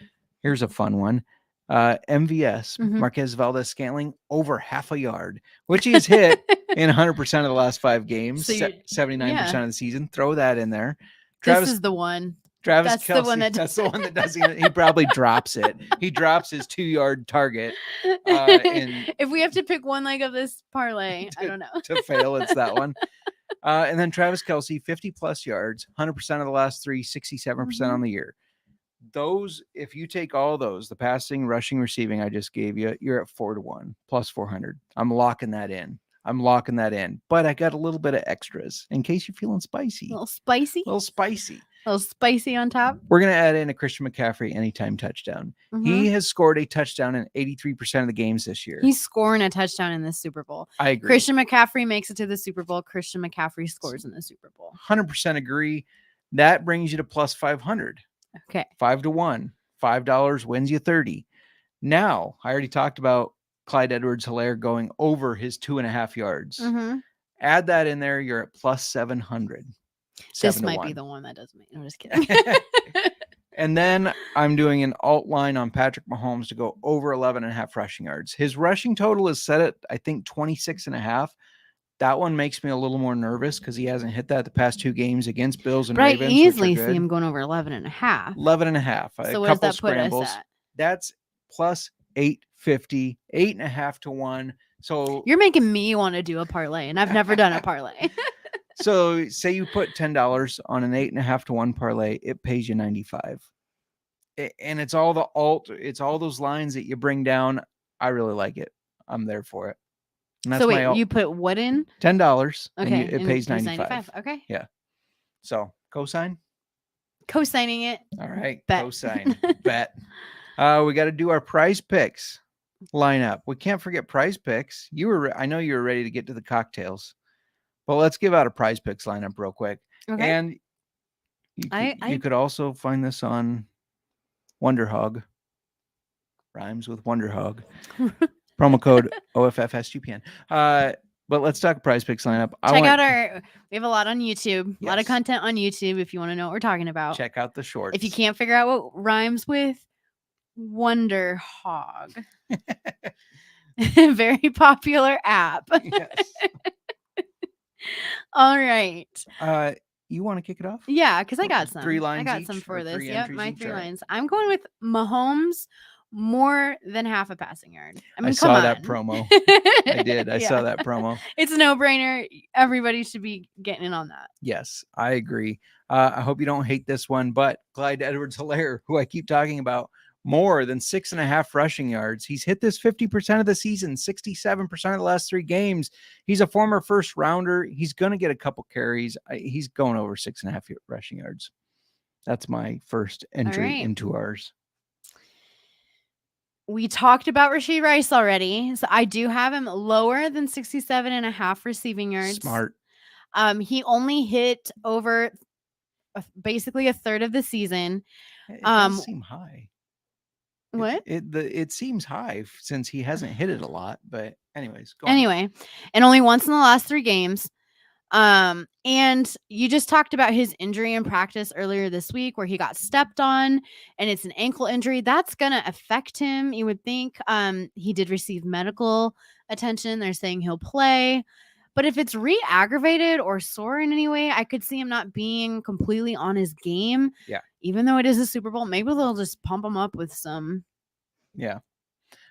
Here's a fun one. MVS, Marquez Valdez-Scantling, over half a yard, which he has hit in 100% of the last 5 games. So 79% of the season. Throw that in there. This is the one. Travis that's Kelce, the one that's the one that doesn't. He probably drops it. He drops his 2-yard target. If we have to pick one leg of this parlay, I don't know. To fail, it's that one. And then Travis Kelce, 50 plus yards, 100% of the last 3, 67% on the year. Those, if you take all those, the passing, rushing, receiving I just gave you, you're at 4-1 plus 400. I'm locking that in. But I got a little bit of extras in case you're feeling spicy. A little spicy. little spicy on top. We're going to add in a Christian McCaffrey anytime touchdown. Mhm. He has scored a touchdown in 83% of the games this year. He's scoring a touchdown in the Super Bowl. I agree. Christian McCaffrey makes it to the Super Bowl. Christian McCaffrey scores in the Super Bowl. 100% agree. That brings you to plus 500. Okay. 5-1. $5 wins you 30. Now, I already talked about Clyde Edwards-Helaire going over his 2.5 yards. Mm-hmm. Add that in there, you're at plus 700. This might 7-1. be the one that does me. I'm just kidding. And then I'm doing an alt line on Patrick Mahomes to go over 11.5 rushing yards. His rushing total is set at, I think, 26.5. That one makes me a little more nervous because he hasn't hit that the past 2 games against Bills and But I Ravens. easily see him going over 11.5. 11.5. So A what does couple that put scrambles. us at? That's plus 850, 8.5 to 1. So You're making me want to do a parlay, and I've never done a parlay. So say you put $10 on an 8.5 to 1 parlay, it pays you 95. And it's all the it's all those lines that you bring down. I really like it. I'm there for it. And that's So my wait, you put what in? $10 Okay. and it pays 95. Okay. So cosign. Co-signing it. All right. Bet. Cosign. Bet. We got to do our prize picks lineup. We can't forget prize picks. I know you were ready to get to the cocktails. But let's give out a prize picks lineup real quick. Okay. And you could also find this on Wonderhog. Rhymes with Wonderhog. Promo code OFFSGPN. But let's talk prize picks lineup. Check out we have a lot on YouTube. A lot of Yes. content on YouTube if you want to know what we're talking about. Check out the shorts. If you can't figure out what rhymes with Wonder Hog. Very popular app. Yes. All right. You want to kick it off? Yeah, because I got some. 3 lines I got each, some or for this. 3 Yep, entries my each? 3 All right. lines. I'm going with Mahomes more than half a passing yard. I mean, I come saw on. that promo. I did. I saw that promo. It's a no-brainer. Everybody should be getting in on that. Yes, I agree. I hope you don't hate this one, but Clyde Edwards-Helaire, who I keep talking about, more than 6.5 rushing yards. He's hit this 50% of the season, 67% of the last 3 games. He's a former first rounder. He's going to get a couple carries. He's going over 6.5 rushing yards. That's my first entry into ours. We talked about Rashee Rice already. So I do have him lower than 67.5 receiving yards. Smart. He only hit over basically a third of the season. It does seem high. What? It seems high since he hasn't hit it a lot, but anyways, go on. Anyway, and only once in the last 3 games. And you just talked about his injury in practice earlier this week where he got stepped on and it's an ankle injury. That's going to affect him. You would think, he did receive medical attention. They're saying he'll play, but if it's re-aggravated or sore in any way, I could see him not being completely on his game. Yeah. Even though it is a Super Bowl, maybe they'll just pump him up with some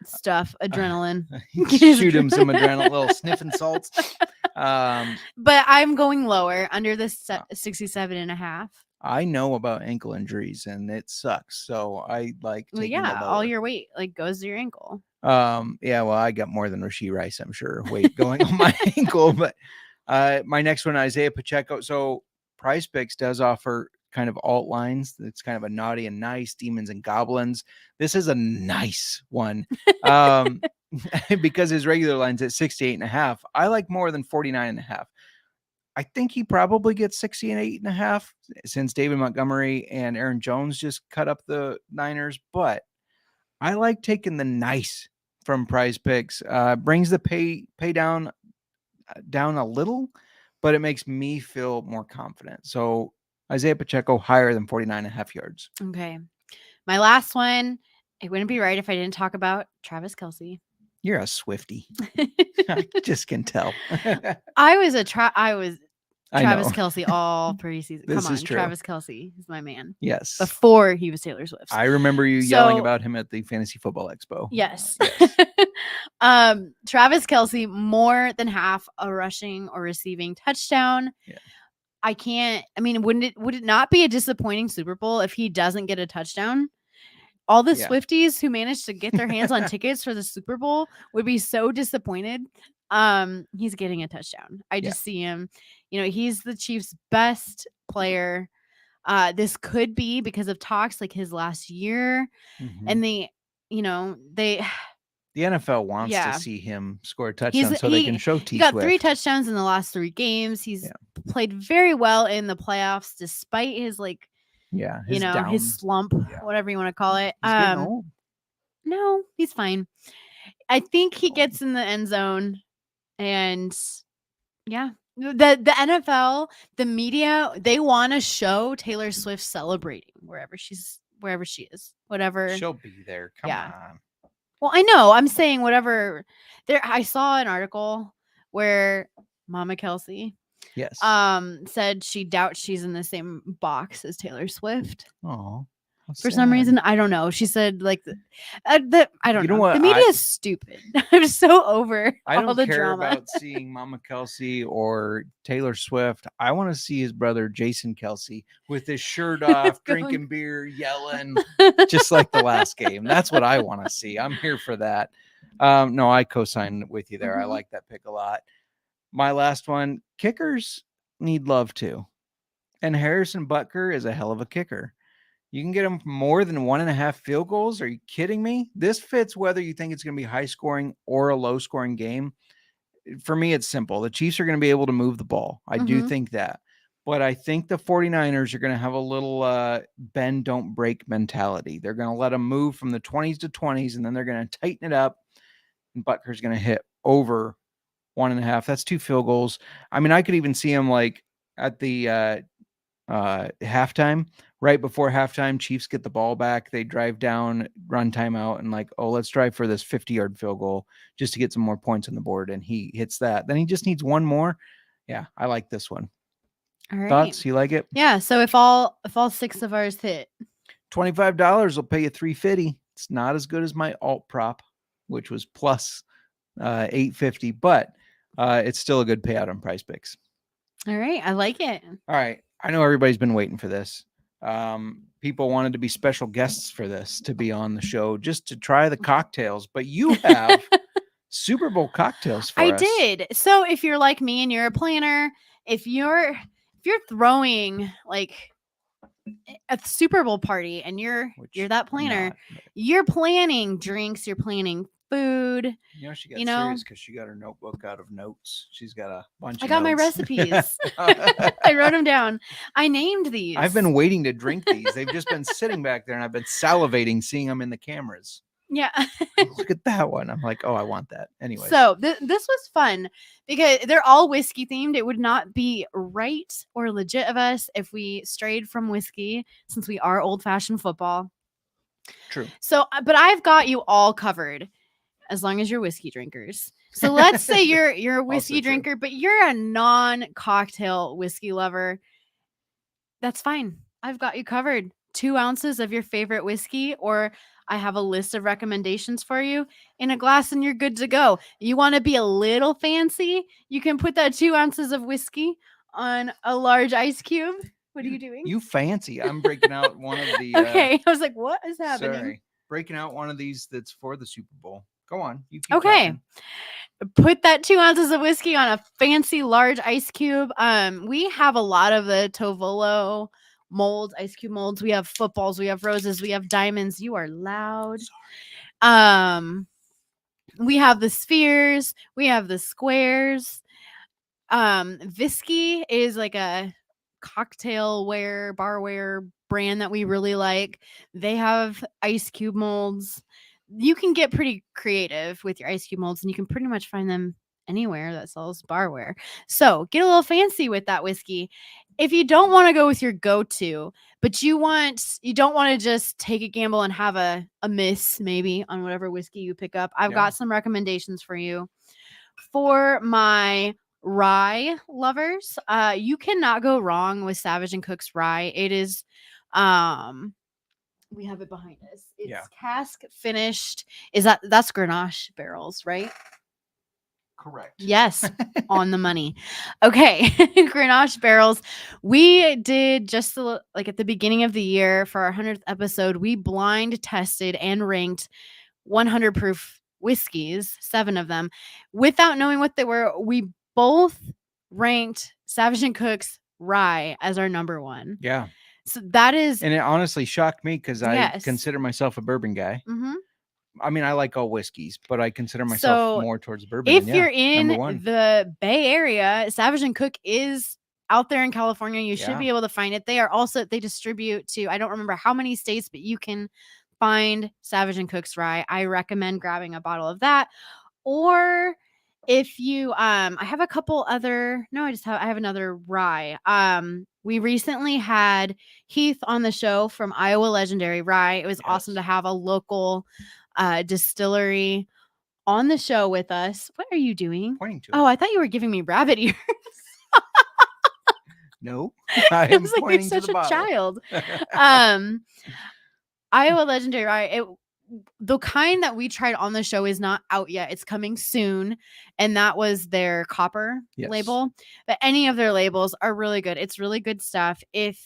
stuff, adrenaline. Shoot him some adrenaline, little sniffing salts. But I'm going lower, under the 67.5. I know about ankle injuries and it sucks. So I like taking the all lower. your weight goes to your ankle. Well, I got more than Rashee Rice, I'm sure, weight going on my ankle. But my next one, Isaiah Pacheco. So Prize Picks does offer kind of alt lines. It's kind of a naughty and nice, demons and goblins. This is a nice one. Because his regular line's at 68.5. I like more than 49.5. I think he probably gets 68.5 since David Montgomery and Aaron Jones just cut up the Niners. But I like taking the nice from Prize Picks. Brings the pay down a little, but it makes me feel more confident. So Isaiah Pacheco higher than 49.5 yards. Okay. My last one, it wouldn't be right if I didn't talk about Travis Kelce. You're a Swiftie. I just can tell. I was Travis know. Kelce all preseason. This Come on, is true. Travis Kelce is my man. Yes. Before he was Taylor Swift. I remember you yelling about him at the Fantasy Football Expo. Yes. Travis Kelce, more than half a rushing or receiving touchdown. Yeah. Would it not be a disappointing Super Bowl if he doesn't get a touchdown? All the Swifties who managed to get their hands on tickets for the Super Bowl would be so disappointed. He's getting a touchdown. I just see him, he's the Chiefs' best player. This could be because of talks like his last year, Mhm. and they the NFL wants Yeah. to see him score a touchdown so he they can show T he got Swift. 3 touchdowns in the last 3 games. He's Yeah. played very well in the playoffs despite his Yeah, his downs. slump, Yeah. whatever you want to call it. He's getting old. No, he's fine. I think he Oh. gets in the end zone, and yeah, the NFL, the media, they want to show Taylor Swift celebrating wherever she is, whatever. She'll be there. Come Yeah. on. Well, I know. I'm saying whatever. There, I saw an article where Mama Kelsey Yes. said she doubts she's in the same box as Taylor Swift. Oh. For some reason, I don't know. She said I don't You know know. what? The media is stupid. I'm so over I all don't the care drama. about seeing Mama Kelsey or Taylor Swift. I want to see his brother Jason Kelsey with his shirt off, drinking beer, yelling, just like the last game. That's what I want to see. I'm here for that. No, I co-sign with you there. I Mhm. like that pick a lot. My last one, kickers need love too. And Harrison Butker is a hell of a kicker. You can get him more than 1.5 field goals. Are you kidding me? This fits whether you think it's going to be high scoring or a low scoring game. For me, it's simple. The Chiefs are going to be able to move the ball. I do Mhm. think that. But I think the 49ers are going to have a little bend, don't break mentality. They're going to let them move from the 20s to 20s, and then they're going to tighten it up. And Butker's going to hit over 1.5. That's 2 field goals. I mean, I could even see him like at the halftime, right before halftime, Chiefs get the ball back, they drive down, run timeout, and let's drive for this 50-yard field goal just to get some more points on the board, and he hits that. Then he just needs one more. Yeah, I like this one. All right. Thoughts? You like it? Yeah. So if all 6 of ours hit, $25 will pay you $350. It's not as good as my alt prop, which was plus $850, but it's still a good payout on Prize Picks. all right, I like it. All right. I know everybody's been waiting for this. People wanted to be special guests for this, to be on the show, just to try the cocktails. But you have Super Bowl cocktails for I us. did. So if you're like me and you're a planner, if you're throwing like a Super Bowl party and you're that planner, Not, but, you're planning drinks, you're planning food. she got you know, serious because she got her notebook out of notes. She's got a bunch I of got my notes. recipes. I wrote them down. I named these. I've been waiting to drink these. They've just been sitting back there, and I've been salivating seeing them in the cameras. Yeah. Look at that one. I'm like, oh, I want that. Anyway. So this was fun because they're all whiskey themed. It would not be right or legit of us if we strayed from whiskey, since we are old fashioned football. True. So, but I've got you all covered as long as you're whiskey drinkers. So let's say you're a whiskey drinker, but you're a non-cocktail whiskey lover. That's fine. I've got you covered. 2 ounces of your favorite whiskey, or I have a list of recommendations for you in a glass and you're good to go. You want to be a little fancy? You can put that 2 ounces of whiskey on a large ice cube. What are you doing? You fancy. I'm breaking out one of the. Okay. I was like, what is happening? Sorry. Breaking out one of these that's for the Super Bowl. Go on. You keep Okay. talking. Put that 2 ounces of whiskey on a fancy large ice cube. We have a lot of the Tovolo molds, ice cube molds. We have footballs, we have roses, we have diamonds. You are loud. We have the spheres, we have the squares. Visky is like a cocktail barware brand that we really like. They have ice cube molds. You can get pretty creative with your ice cube molds, and you can pretty much find them anywhere that sells barware. So get a little fancy with that whiskey. If you don't want to go with your go-to, but you don't want to just take a gamble and have a miss maybe on whatever whiskey you pick up, I've got some recommendations for you. For my rye lovers, you cannot go wrong with Savage & Cook's rye. It is we have it behind us. It's cask finished. That's Grenache barrels, right? Correct. Yes, on the money. Okay, Grenache barrels. We did just like at the beginning of the year for our 100th episode, we blind tested and ranked 100 proof whiskeys, 7 of them, without knowing what they were. We both ranked Savage & Cook's rye as our number 1. Yeah. So that is And it honestly shocked me because I Yes. consider myself a bourbon guy. Mhm. I mean, I like all whiskeys, but I consider myself So, more towards bourbon. if and you're number in one. the Bay Area, Savage and Cook is out there in California. You should Yeah. be able to find it. They distribute to, I don't remember how many states, but you can find Savage and Cook's rye. I recommend grabbing a bottle of that. Or if you I have a couple other I have another rye. We recently had Heath on the show from Iowa Legendary Rye. It was awesome to have a local distillery on the show with us. What are you doing? Pointing to Oh, it. I thought you were giving me rabbit ears. No, I It am was like you're pointing to such the a bottle. child. Iowa Legendary Rye. The kind that we tried on the show is not out yet. It's coming soon. And that was their copper label. But any of their labels are really good. It's really good stuff. If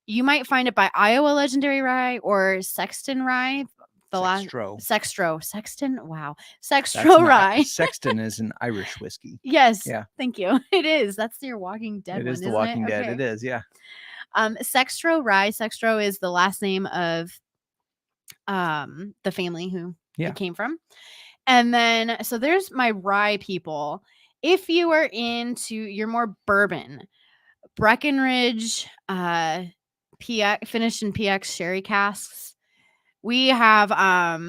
you might find it by Iowa Legendary Rye or Sexton Rye. Sextro. Sexton. Wow. That's Sextro Rye. Sexton is an Irish whiskey. Yes. Yeah. Thank you. It is. That's your Walking Dead It one, is the isn't Walking it? Dead. Okay. It is, yeah. Sextro Rye. Sextro is the last name of the family who it came from. And then so there's my rye people. If you are into your more bourbon, Breckenridge PX finished in PX sherry casks. We have a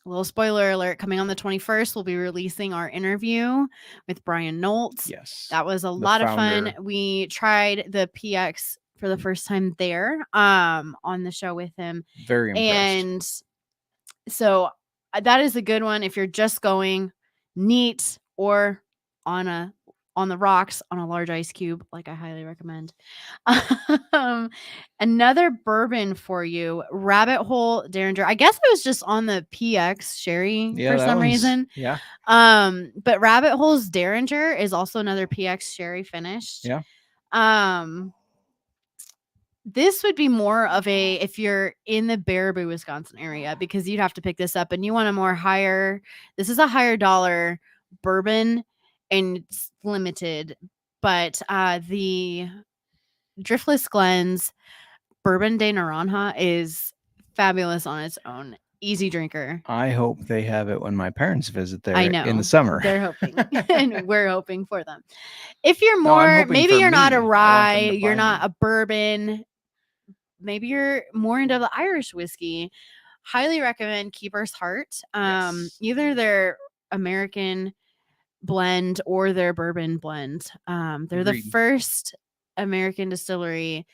little spoiler alert coming on the 21st. We'll be releasing our interview with Brian Nolt. Yes. That was a lot of fun. We tried the PX for the first time there on the show with him. Very impressed. And so that is a good one if you're just going neat or on the rocks on a large ice cube, like I highly recommend. Another bourbon for you, Rabbit Hole Derringer. I guess I was just on the PX sherry for some reason. Yeah. But Rabbit Hole's Derringer is also another PX sherry finished. Yeah. This would be more of a if you're in the Baraboo, Wisconsin area, because you'd have to pick this up and you want a more higher. This is a higher dollar bourbon and it's limited, but the Driftless Glens Bourbon de Naranja is fabulous on its own. Easy drinker. I hope they have it when my parents visit there I know. in the summer. They're hoping. And we're hoping for them. If you're more, maybe you're not a rye, you're not a bourbon, maybe you're more into the Irish whiskey, highly recommend Keeper's Heart. Either their American blend or their bourbon blend. They're the first American distillery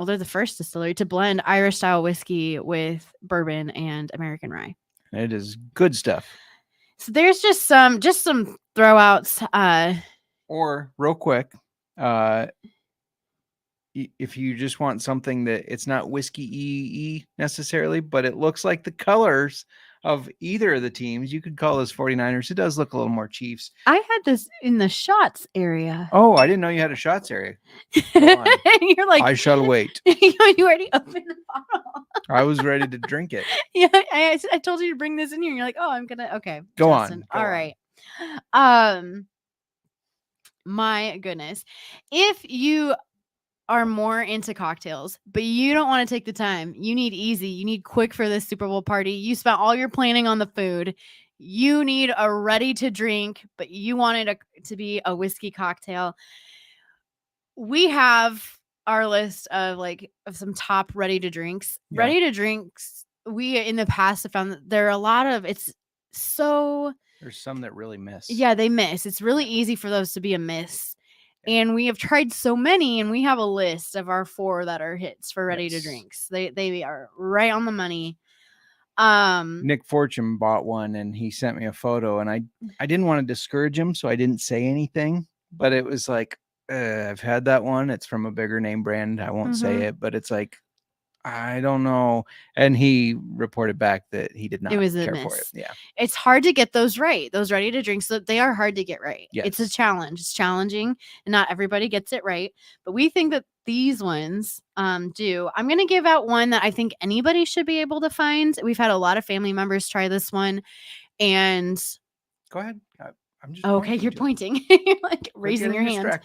they're the first distillery to blend Irish style whiskey with bourbon and American rye. It is good stuff. So there's just some throwouts. Or real quick, if you just want something that it's not whiskey necessarily, but it looks like the colors of either of the teams, you could call this 49ers. It does look a little more Chiefs. I had this in the shots area. Oh, I didn't know you had a shots area. You're like, I shall wait. You already opened the bottle. I was ready to drink it. Yeah, I told you to bring this in here. And you're like, oh, I'm gonna. Okay, go Justin. on. All right. My goodness, if you are more into cocktails, but you don't want to take the time, you need easy, you need quick for this Super Bowl party. You spent all your planning on the food. You need a ready to drink, but you want it to be a whiskey cocktail. We have our list of some top ready to drinks. Yeah. Ready to drinks. We in the past have found that there are a lot of there's some that really miss. Yeah, they miss. It's really easy for those to be a miss. And we have tried so many, and we have a list of our 4 that are hits for ready to drinks. They are right on the money. Nick Fortune bought one, and he sent me a photo, and I didn't want to discourage him, so I didn't say anything. But it was like, I've had that one. It's from a bigger name brand. I won't say it, but it's like, I don't know. And he reported back that he did not care for it. Yeah. It's hard to get those right. Those ready to drink. So they are hard to get right. Yes. It's a challenge. It's challenging. And not everybody gets it right. But we think that these ones do. I'm going to give out one that I think anybody should be able to find. We've had a lot of family members try this one. And go ahead. I'm just Okay, you're to it. pointing. You're like Quit raising your getting hand.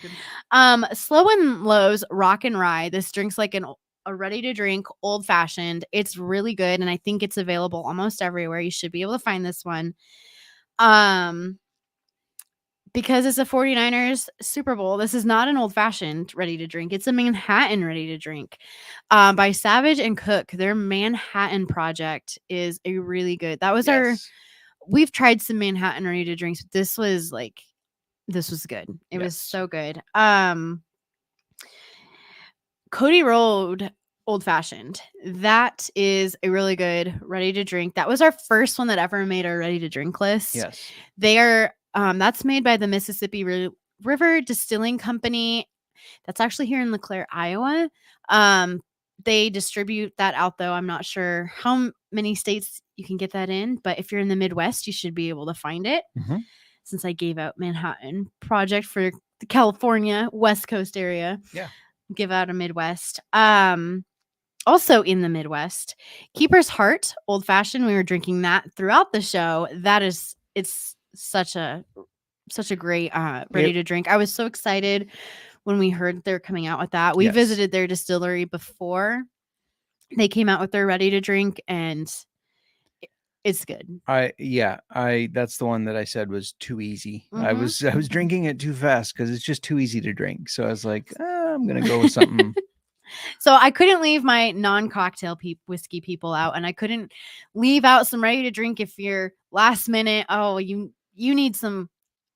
distracted. Slow and Low's Rock and Rye. This drink's like a ready to drink old fashioned. It's really good, and I think it's available almost everywhere. You should be able to find this one. Because it's a 49ers Super Bowl, this is not an old fashioned ready to drink. It's a Manhattan ready to drink by Savage and Cook. Their Manhattan project is a really good. That was we've tried some Manhattan ready to drinks. But this was good. It was so good. Cody Road Old Fashioned. That is a really good ready to drink. That was our first one that ever made our ready to drink list. Yes. They are that's made by the Mississippi River Distilling Company. That's actually here in LeClaire, Iowa. They distribute that out though. I'm not sure how many states you can get that in, but if you're in the Midwest, you should be able to find it. Mhm. Since I gave out Manhattan project for the California West Coast area. Yeah. Give out a Midwest. Also in the Midwest, Keeper's Heart Old Fashioned. We were drinking that throughout the show. It's such a great ready to drink. I was so excited when we heard they're coming out with that. We visited their distillery before they came out with their ready to drink, and it's good. That's the one that I said was too easy. I was drinking it too fast because it's just too easy to drink. So I was like, I'm gonna go with something. So I couldn't leave my non-cocktail whiskey people out, and I couldn't leave out some ready to drink if you're last minute. Oh, you need some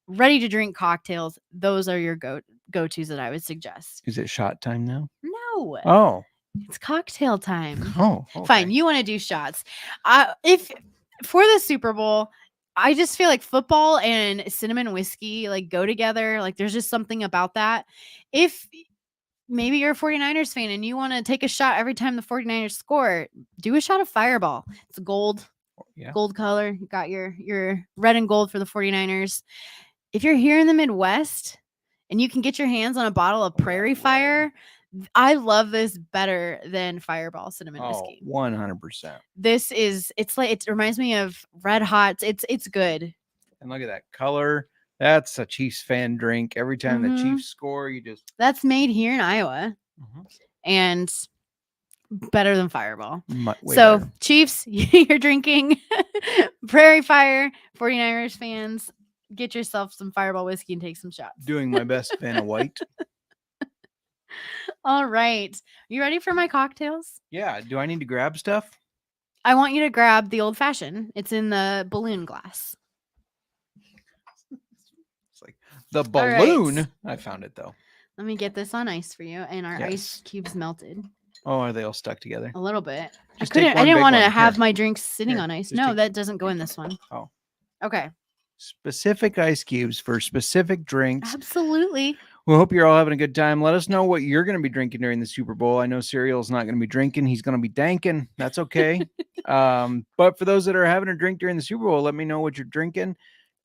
ready to drink cocktails. Those are your go-tos that I would suggest. Is it shot time now? No. Oh, it's cocktail time. Oh, okay. Fine. You want to do shots. If for the Super Bowl, I just feel like football and cinnamon whiskey like go together. Like there's just something about that. If maybe you're a 49ers fan and you want to take a shot every time the 49ers score, do a shot of Fireball. It's gold color. You got your red and gold for the 49ers. If you're here in the Midwest and you can get your hands on a bottle of Prairie Fire, I love this better than Fireball cinnamon whiskey. 100%. It reminds me of Red Hots. It's good. And look at that color. That's a Chiefs fan drink. Every time the Chiefs score, you just... That's made here in Iowa. And better than Fireball. So, better. Chiefs, you're drinking Prairie Fire. 49ers fans, get yourself some Fireball whiskey and take some shots. Doing my best, Vanna White. All right. You ready for my cocktails? Yeah. Do I need to grab stuff? I want you to grab the old fashioned. It's in the balloon glass. The balloon. Right. I found it though. Let me get this on ice for you. And our ice cubes melted. Oh, are they all stuck together? A little bit. I didn't want to have my drinks sitting on ice. No, that doesn't go in this one. Oh. Okay. Specific ice cubes for specific drinks. Absolutely. We hope you're all having a good time. Let us know what you're going to be drinking during the Super Bowl. I know Cereal's not going to be drinking. He's going to be danking. That's okay. But for those that are having a drink during the Super Bowl, let me know what you're drinking.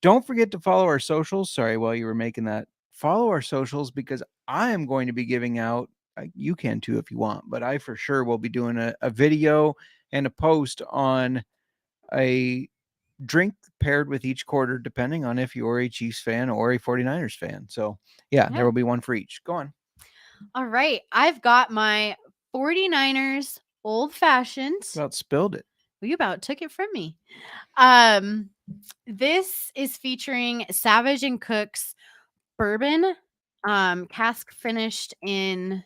Don't forget to follow our socials. Sorry, while you were making that, follow our socials because I am going to be giving out, you can too if you want, but I for sure will be doing a video and a post on a drink paired with each quarter, depending on if you're a Chiefs fan or a 49ers fan. So yeah, there will be one for each. Go on. All right. I've got my 49ers old fashioned. About spilled it. Well, you about took it from me. This is featuring Savage and Cook's bourbon, cask finished in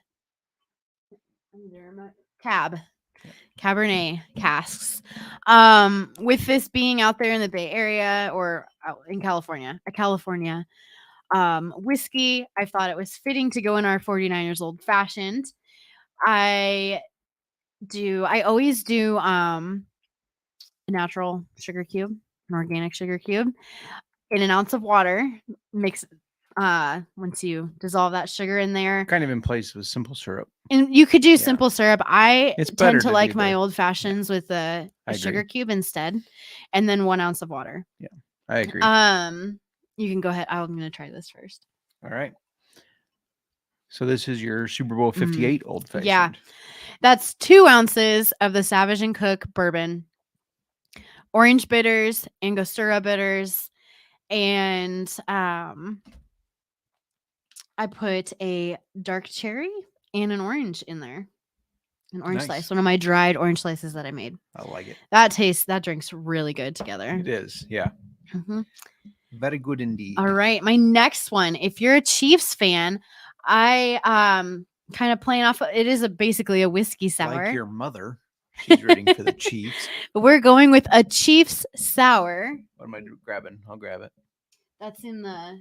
Cabernet casks. With this being out there in the Bay Area or out in California, whiskey, I thought it was fitting to go in our 49ers old fashioned. I always do a natural sugar cube, an organic sugar cube in an ounce of water. Mix once you dissolve that sugar in there. Kind of in place with simple syrup. And you could do simple syrup. I tend to like my old fashions with a sugar cube instead. And then 1 ounce of water. Yeah, I agree. You can go ahead. I'm going to try this first. All right. So this is your Super Bowl 58 old fashioned. Yeah. That's 2 ounces of the Savage and Cook bourbon, orange bitters, Angostura bitters, and I put a dark cherry and an orange in there. An orange Nice. slice, one of my dried orange slices that I made. I like it. That drink's really good together. It is. Yeah. Mhm. Very good indeed. All right, my next one. If you're a Chiefs fan, I kind of playing off. It is basically a whiskey sour. Like your mother. She's rooting for the Chiefs. But we're going with a Chiefs sour. What am I grabbing? I'll grab it. That's in the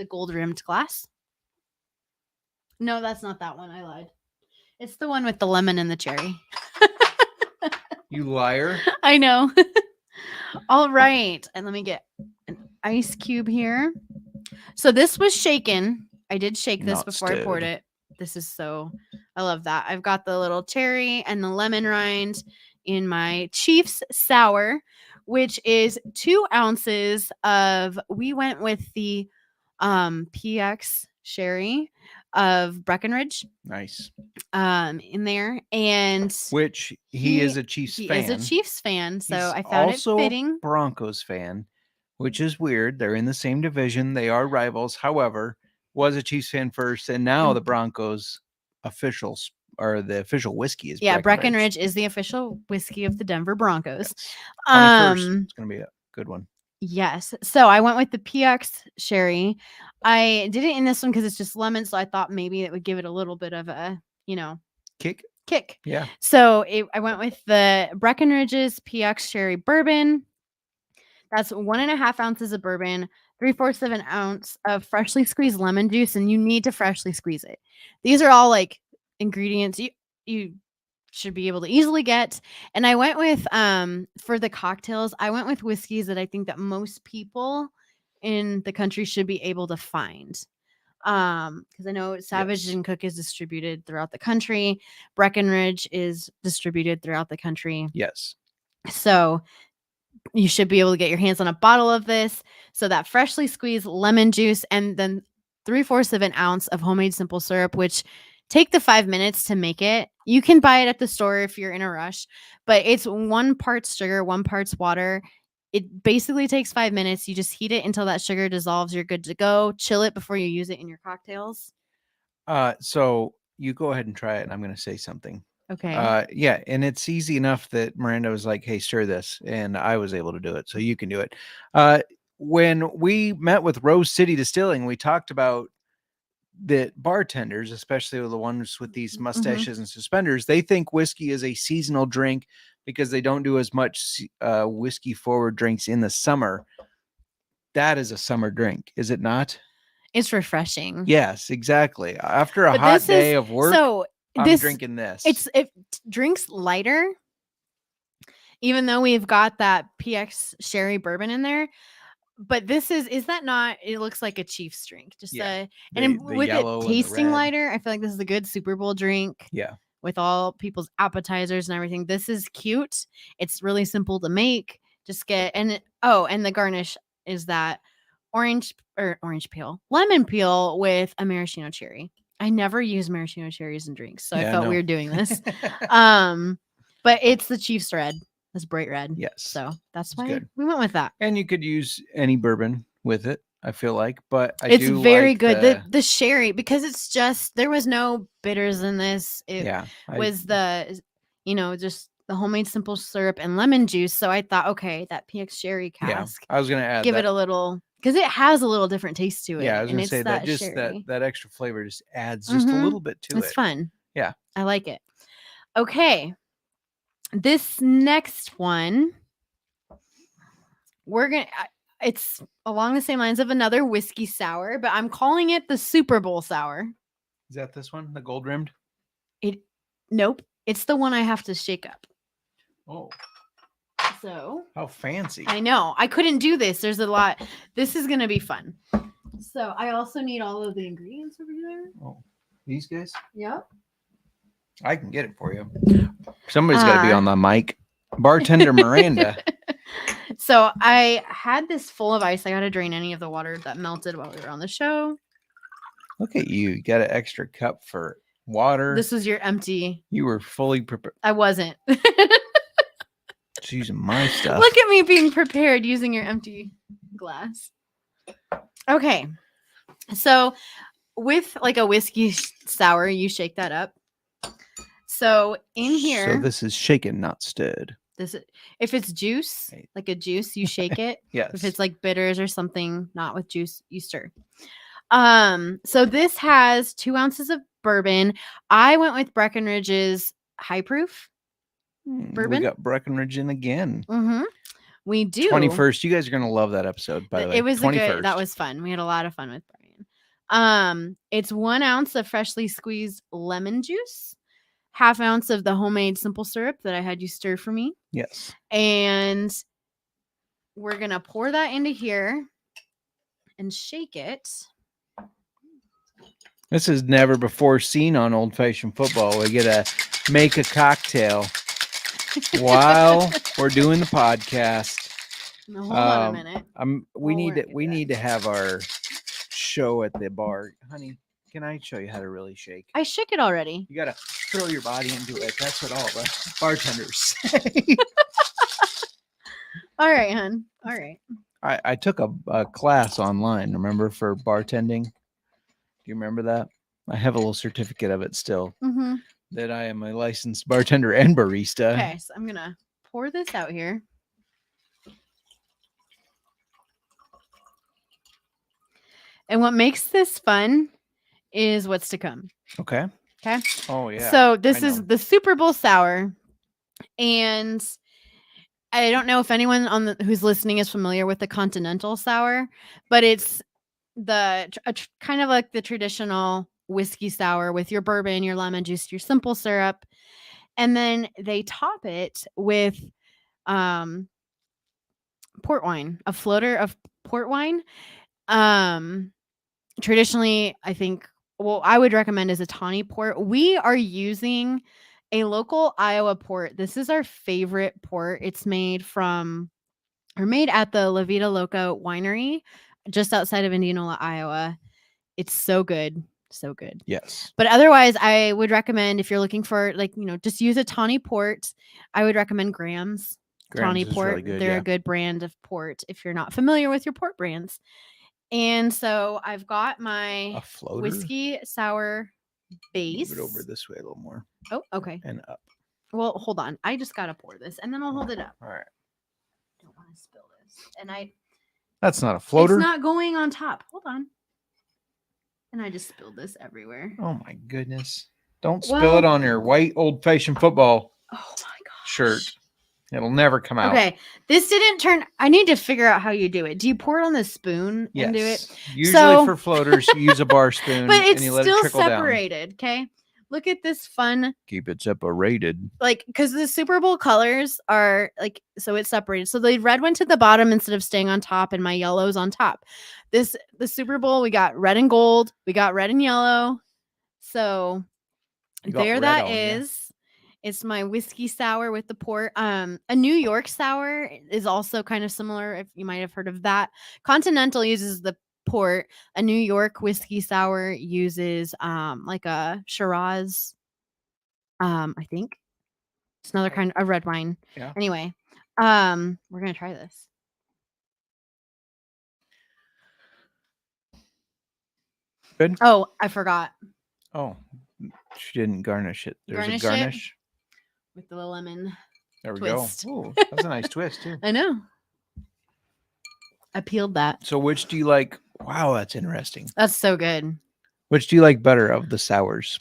gold rimmed glass. No, that's not that one. I lied. It's the one with the lemon and the cherry. You liar. I know. All right. And let me get an ice cube here. So this was shaken. I did shake this Not before I poured stirred. it. I love that. I've got the little cherry and the lemon rind in my Chiefs sour, which is 2 ounces of, we went with the PX sherry of Breckenridge Nice. in there. And Which he is a Chiefs he fan. is a Chiefs fan. So He's I found it also fitting. a Broncos fan, which is weird. They're in the same division. They are rivals. However, was a Chiefs fan first, and now the Broncos officials or the official whiskey is Breckenridge is the official whiskey of the Denver Broncos. Yes. 21st. Um, It's gonna be a good one. yes. So I went with the PX sherry. I did it in this one because it's just lemon, so I thought maybe it would give it a little bit of a, Kick. Yeah. So I went with the Breckenridge's PX sherry bourbon. That's 1.5 ounces of bourbon, 3/4 of an ounce of freshly squeezed lemon juice, and you need to freshly squeeze it. These are all like ingredients you should be able to easily get. And I went with for the cocktails, I went with whiskeys that I think that most people in the country should be able to find. Because I know Savage Yes. and Cook is distributed throughout the country. Breckenridge is distributed throughout the country. Yes. So you should be able to get your hands on a bottle of this. So that freshly squeezed lemon juice, and then 3/4 of an ounce of homemade simple syrup, which take the 5 minutes to make it. You can buy it at the store if you're in a rush, but it's 1 part sugar, 1 part water. It basically takes 5 minutes. You just heat it until that sugar dissolves. You're good to go. Chill it before you use it in your cocktails. So you go ahead and try it, and I'm gonna say something. Okay. Yeah, and it's easy enough that Miranda was like, "Hey, stir this," and I was able to do it, so you can do it. When we met with Rose City Distilling, we talked about that bartenders, especially the ones with these mustaches and suspenders, they think whiskey is a seasonal drink because they don't do as much whiskey forward drinks in the summer. That is a summer drink, is it not? It's refreshing. Yes, exactly. After a But hot this day is- of work, So I'm drinking this. it drinks lighter, even though we've got that PX sherry bourbon in there. But this is that not? It looks like a Chiefs drink, just Yeah. and The with yellow it and the tasting red. lighter. I feel like this is a good Super Bowl drink. Yeah. With all people's appetizers and everything. This is cute. It's really simple to make. Just get and the garnish is that lemon peel with a maraschino cherry. I never use maraschino cherries in drinks, so I Yeah, felt no. weird doing this. But it's the Chiefs red. It's bright red. Yes. So that's It's why good. we went with that. And you could use any bourbon with it, I feel like, but It's very like good. The sherry, because it's just there was no bitters in this. It was just the homemade simple syrup and lemon juice. So I thought, okay, that PX sherry cask, I was gonna add give that. it a little, because it has a little different taste to it. Yeah, I was and gonna it's say that just sherry. that extra flavor just adds just a Mhm. little bit to It's it. fun. Yeah. I like it. Okay. This next one, it's along the same lines of another whiskey sour, but I'm calling it the Super Bowl sour. Is that this one, the gold rimmed? Nope. It's the one I have to shake up. Oh, So how fancy! I know I couldn't do this. There's a lot. This is going to be fun. So I also need all of the ingredients over there. Oh, these guys? Yep. I can get it for you. Somebody's got to be on the mic. Bartender Miranda. So I had this full of ice. I got to drain any of the water that melted while we were on the show. Look at you. You got an extra cup for water. This was your empty. You were fully prepared. I wasn't. She's using my stuff. Look at me being prepared using your empty glass. Okay. So with like a whiskey sour, you shake that up. So in here, So this is shaken, not stirred. if it's juice, Right. like a juice, you shake it. Yes. If it's like bitters or something, not with juice, you stir. So this has 2 ounces of bourbon. I went with Breckenridge's high proof. bourbon? We got Breckenridge in again. Mm-hmm. We do. 21st. You guys are gonna love that episode, by the way. It was 21st. that was fun. We had a lot of fun with Brian. It's 1 ounce of freshly squeezed lemon juice, 1/2 ounce of the homemade simple syrup that I had you stir for me. Yes. And we're gonna pour that into here and shake it. This is never before seen on Old Fashioned Football. We get to make a cocktail while we're doing the podcast. Now, hold on a minute. We While need we're to at we that. need to have our show at the bar, honey. Can I show you how to really shake? I shook it already. You gotta throw your body into it. That's what all the bartenders say. All right, hon. All right. I took a class online, remember, for bartending. Do you remember that? I have a little certificate of it still, Mm-hmm. that I am a licensed bartender and barista. Okay, so I'm gonna pour this out here. And what makes this fun is what's to come. Okay. Okay. Oh yeah. So this I is know. the Super Bowl sour, and I don't know if anyone who's listening is familiar with the Continental sour, but it's kind of like the traditional whiskey sour with your bourbon, your lemon juice, your simple syrup, and then they top it with port wine, a floater of port wine. Traditionally, I think I would recommend is a tawny port. We are using a local Iowa port. This is our favorite port. It's made at the La Vida Loca winery just outside of Indianola, Iowa. It's so good. So good. Yes. But otherwise, I would recommend if you're looking for just use a tawny port. I would recommend Graham's Tawny Graham's is Port. really good, They're yeah. a good brand of port if you're not familiar with your port brands. And so I've got my A floater. whiskey sour base. Move it over this way a little more Oh, okay. and up. Well, hold on. I just got to pour this and then I'll hold it up. All right. Don't want to spill this. And That's not a floater. It's not going on top. Hold on. And I just spilled this everywhere. Oh my goodness. Don't spill it on your white Old Fashioned Football Oh my gosh. shirt. It'll never come out. Okay. This didn't turn. I need to figure out how you do it. Do you pour it on the spoon Yes. and do it? Usually So- for floaters, you use a bar spoon But it's and you let it still trickle down. separated. Okay. Look at this fun, Keep it separated. because the Super Bowl colors are so it's separated. So the red went to the bottom instead of staying on top, and my yellow's on top. The Super Bowl, we got red and gold, we got red and yellow. So You got there red that on ya. is. It's my whiskey sour with the port. A New York sour is also kind of similar. If you might have heard of that. Continental uses the port. A New York whiskey sour uses like a Shiraz. I think it's another kind of red wine. Yeah. Anyway, we're gonna try this. Good. Oh, I forgot Oh, she didn't garnish it. There's Garnish a it? garnish. with the lemon. There we Twist. go. Ooh, that's a nice twist too. I know. I peeled that. So which do you like? Wow, that's interesting. That's so good. Which do you like better of the sours?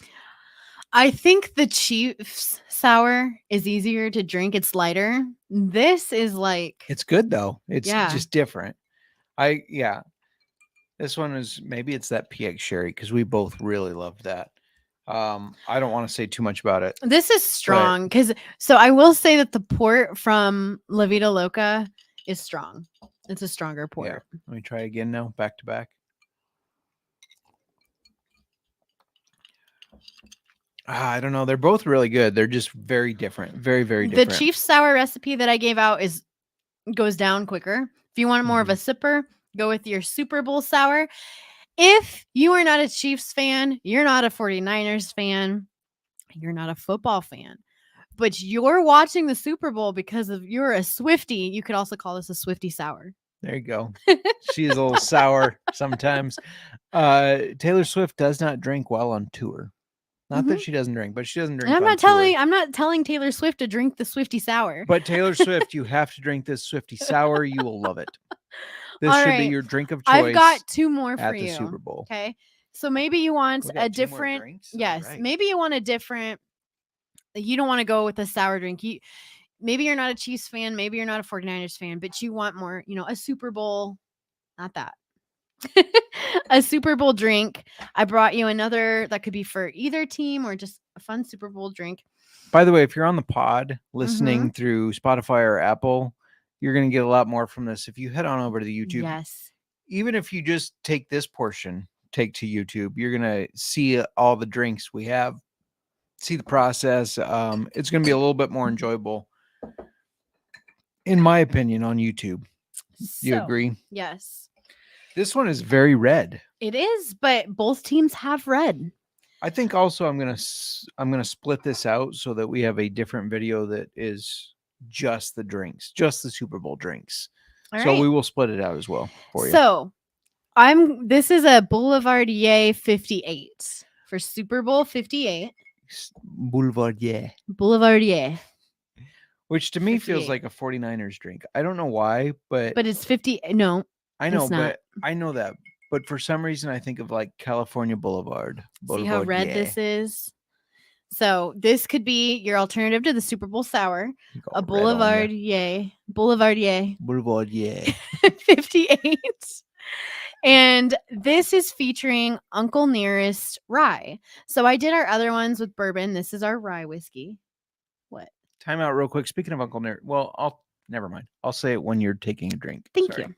I think the Chiefs sour is easier to drink. It's lighter. This is It's good though. It's Yeah. just different. This one is maybe it's that PX sherry because we both really loved that. I don't want to say too much about it. this is strong so I will say that the port from La Vida Loca is strong. It's a stronger port. Yeah. Let me try again now, back to back. I don't know. They're both really good. They're just very different. Very, very The different. Chiefs sour recipe that I gave out goes down quicker. If you want more of a sipper, go with your Super Bowl sour. If you are not a Chiefs fan, you're not a 49ers fan, you're not a football fan, but you're watching the Super Bowl because you're a Swiftie, you could also call this a Swiftie sour. There you go. She is a little sour sometimes. Taylor Swift does not drink while on tour. Not that she doesn't drink, but she doesn't drink. And on tour. I'm not telling Taylor Swift to drink the Swifty Sour. But Taylor Swift, you have to drink this Swifty Sour. You will love it. This All should be right. your drink of choice. I've got 2 more for at you. the Super Bowl. Okay. So maybe you want We got a 2 more different, drinks? yes, Alright. maybe you want a different, you don't want to go with a sour drink. Maybe you're not a Chiefs fan. Maybe you're not a 49ers fan, but you want more, a Super Bowl, not that. A Super Bowl drink. I brought you another that could be for either team or just a fun Super Bowl drink. By the way, if you're on the pod Mm-hmm. listening through Spotify or Apple, you're going to get a lot more from this. If you head on over to the YouTube, Yes. even if you just take this portion, take to YouTube, you're going to see all the drinks we have, see the process. It's going to be a little bit more enjoyable, in my opinion, on YouTube. You So, agree? Yes. This one is very red. It is, but both teams have red. I think also I'm going to split this out so that we have a different video that is just the drinks, just the Super Bowl drinks. All So right. we will split it out as well for you. So this is a Boulevardier 58 for Super Bowl 58. Boulevardier, Boulevardier. which to me feels 58. like a 49ers drink. I don't know why, but But it's 50. No. I know, it's not. but I know that. But for some reason, I think of like California Boulevard. See how red Boulevardier. this is? So this could be your alternative to the Super Bowl sour. You go A red on Boulevardier. ya. Boulevardier. 58. And this is featuring Uncle Nearest Rye. So I did our other ones with bourbon. This is our rye whiskey. What? Time out real quick. Speaking of Uncle Nerd, well, never mind. I'll say it when you're taking a drink. Thank Sorry. you.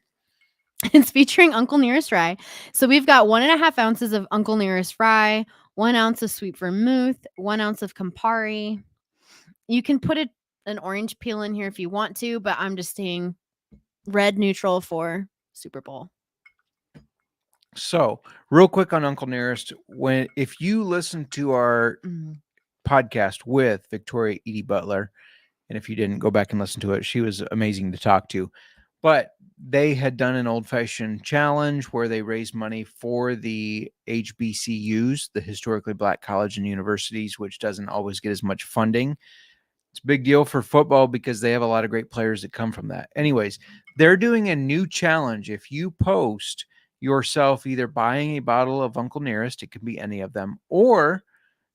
It's featuring Uncle Nearest Rye. So we've got 1.5 ounces of Uncle Nearest Rye, 1 ounce of sweet vermouth, 1 ounce of Campari. You can put an orange peel in here if you want to, but I'm just staying red neutral for Super Bowl. So, real quick on Uncle Nearest, if you listen to our podcast with Victoria Edie Butler, and if you didn't, go back and listen to it. She was amazing to talk to. But they had done an old-fashioned challenge where they raised money for the HBCUs, the historically black college and universities, which doesn't always get as much funding. It's a big deal for football because they have a lot of great players that come from that. Anyways, they're doing a new challenge. If you post yourself either buying a bottle of Uncle Nearest, it can be any of them, or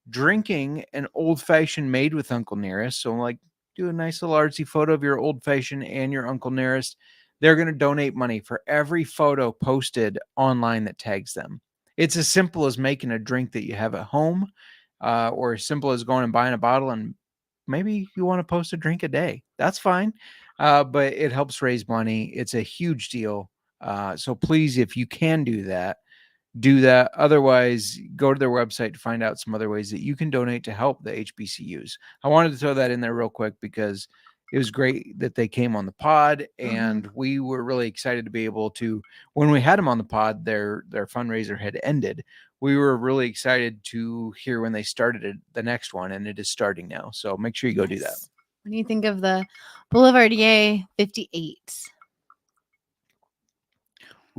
drinking an old-fashioned made with Uncle Nearest, so like do a nice little artsy photo of your old-fashioned and your Uncle Nearest, they're going to donate money for every photo posted online that tags them. It's as simple as making a drink that you have at home, or as simple as going and buying a bottle, and maybe you want to post a drink a day. That's fine, but it helps raise money. It's a huge deal. So please, if you can do that, do that. Otherwise, go to their website to find out some other ways that you can donate to help the HBCUs. I wanted to throw that in there real quick because it was great that they came on the pod, and we were really excited to be able to, when we had them on the pod, their fundraiser had ended. We were really excited to hear when they started the next one, and it is starting now. So make sure you go do that. What do you think of the Boulevardier 58?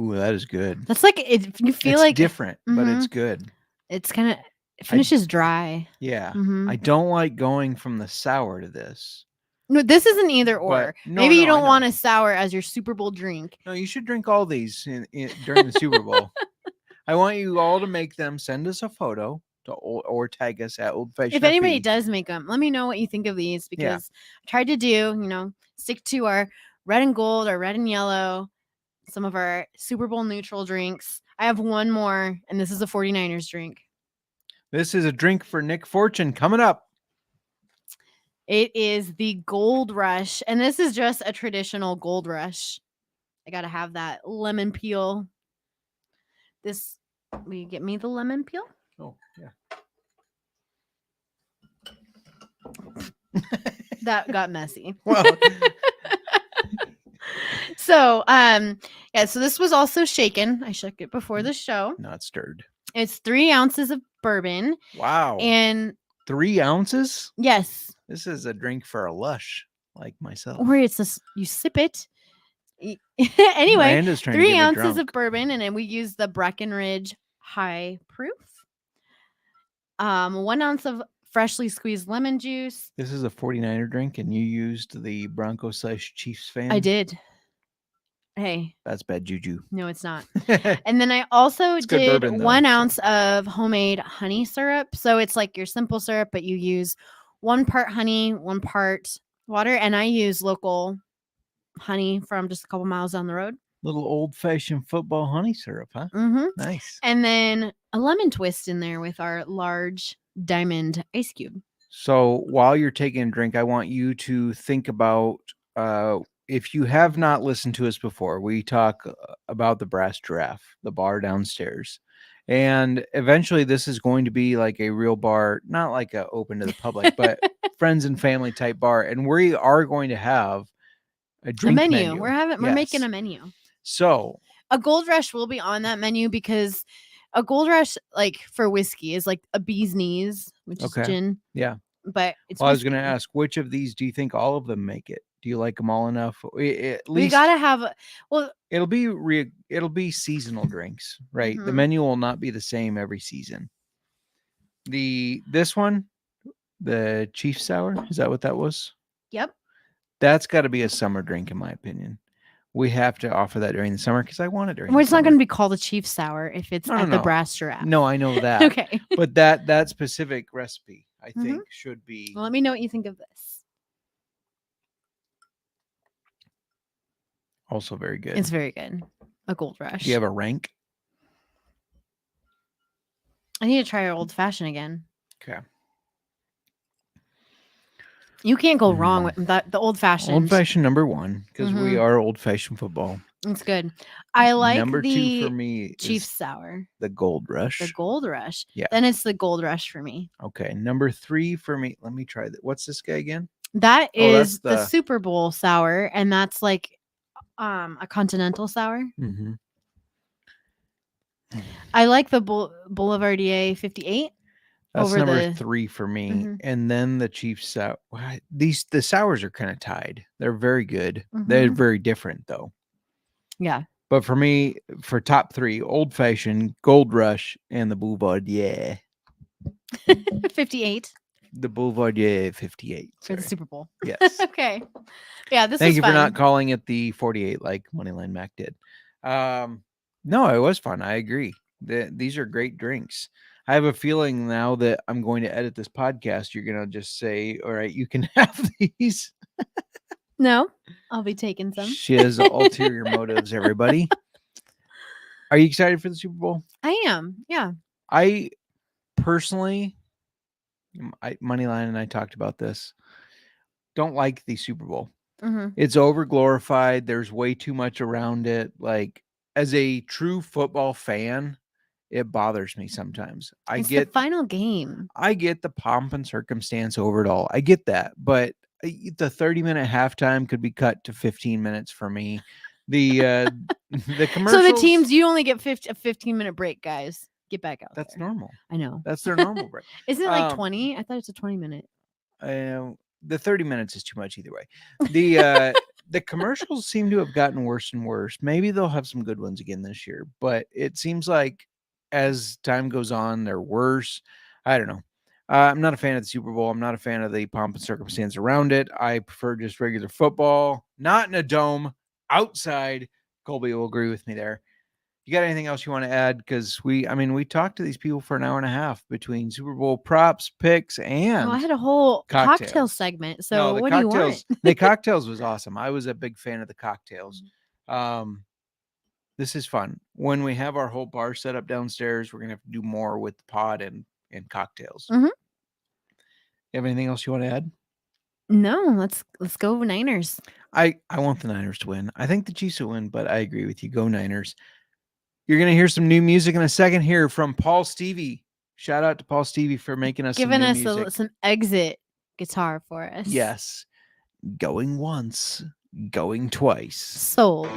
Ooh, that is good. That's like you feel It's like different, but it's good. It's kind of finishes dry. Yeah. Mhm. I don't like going from the sour to this. No, this isn't either or. Maybe you don't want a sour as your Super Bowl drink. No, you should drink all these during the Super Bowl. I want you all to make them. Send us a photo or tag us at Old Fashioned. If anybody does make them, let me know what you think of these, because I tried to do, stick to our red and gold or red and yellow, some of our Super Bowl neutral drinks. I have one more, and this is a 49ers drink. This is a drink for Nick Fortune coming up. It is the Gold Rush, and this is just a traditional Gold Rush. I got to have that lemon peel. Will you get me the lemon peel? Oh, yeah. That got messy. Well, so, so this was also shaken. I shook it before the show. not stirred. It's 3 ounces of bourbon. Wow. And 3 ounces? yes. This is a drink for a lush like myself. Or you sip it. Anyway, Miranda's trying to 3 get me ounces drunk. of bourbon, and then we use the Breckenridge High Proof. 1 ounce of freshly squeezed lemon juice. This is a 49er drink, and you used the Broncos/Chiefs fan. I did. Hey, That's bad juju. no, it's not. And then I also It's good did bourbon, though, 1 so. ounce of homemade honey syrup. So it's like your simple syrup, but you use 1 part honey, 1 part water, and I use local honey from just a couple miles down the road. Little old-fashioned football honey syrup, huh? Mm-hmm. Nice. And then a lemon twist in there with our large diamond ice cube. So while you're taking a drink, I want you to think about if you have not listened to us before, we talk about the Brass Giraffe, the bar downstairs. And eventually this is going to be like a real bar, not like a open to the public, but friends and family type bar. And we are going to have a drink menu. We're making Yes. a menu. So A Gold Rush will be on that menu because a Gold Rush, like for whiskey, is like a bee's knees, which is Okay. gin. Yeah. But it's well, I was going to whiskey. ask, which of these do you think all of them make it? Do you like them all enough? At We least gotta have it'll be seasonal drinks, right? The Mhm. menu will not be the same every season. This one, the Chief Sour, is that what that was? Yep. That's got to be a summer drink, in my opinion. We have to offer that during the summer because I want it during. Well, the it's not summer. going to be called a Chief Sour if it's No, at no, the no. Brass Giraffe. No, I know that. Okay. But that specific recipe, I Mhm. think, should be Well, let me know what you think of this. also very good. It's very good. A Gold Rush. Do you have a rank? I need to try our old fashioned again. Okay. You can't go wrong with that. The old fashioned. Old fashioned number 1 because we Mhm. are old fashioned football. It's good. I like number 2 the for me Chief is Sour. the Gold Rush. The Gold Rush. Yeah. Then it's the Gold Rush for me. Okay, number 3 for me. Let me try that. What's this guy again? That Oh, that's is the the- Super Bowl sour, and that's like a continental sour. Mm-hmm. I like the Boulevardier 58. That's over number the- 3 for me. Mhm. And then the Chief Sour. The sours are kind of tied. They're very good. They're Mhm. very different though. Yeah. But for me, for top 3, Old Fashioned, Gold Rush, and the Boulevardier. 58 The Boulevardier 58. for the sorry. Super Bowl. Yes. Okay. Yeah, this Thank was you fun. for not calling it the 48 like Moneyline Mac did. No, it was fun. I agree. These are great drinks. I have a feeling now that I'm going to edit this podcast, you're going to just say, all right, you can have these. No, I'll be taking some. She has ulterior motives, everybody. Are you excited for the Super Bowl? I am. Yeah. I personally, Moneyline and I talked about this, don't like the Super Bowl. Mm-hmm. It's over glorified. There's way too much around it. Like, as a true football fan, it bothers me sometimes. It's the final game. I get the pomp and circumstance over it all. I get that, but the 30-minute halftime could be cut to 15 minutes for me. The commercials. So the teams, you only get a 15-minute break, guys. Get back out. That's there. normal. I know. That's their normal break. Isn't it like 20? I thought it's a 20-minute. The 30 minutes is too much either way. The commercials seem to have gotten worse and worse. Maybe they'll have some good ones again this year, but it seems like as time goes on, they're worse. I don't know. I'm not a fan of the Super Bowl. I'm not a fan of the pomp and circumstance around it. I prefer just regular football, not in a dome, outside. Colby will agree with me there. You got anything else you want to add? Because we talked to these people for an hour and a half between Super Bowl props, picks, and I had a whole cocktail cocktails. segment. So No, the what do you cocktails, want? the cocktails was awesome. I was a big fan of the cocktails. This is fun. When we have our whole bar set up downstairs, we're gonna have to do more with the pod and cocktails. Mhm. You have anything else you want to add? No, let's go Niners. I want the Niners to win. I think the Chiefs will win, but I agree with you. Go Niners. You're gonna hear some new music in a second here from Paul Stevie. Shout out to Paul Stevie for making us Giving some us new music. some exit guitar for us. Yes. Going once, going twice. Sold.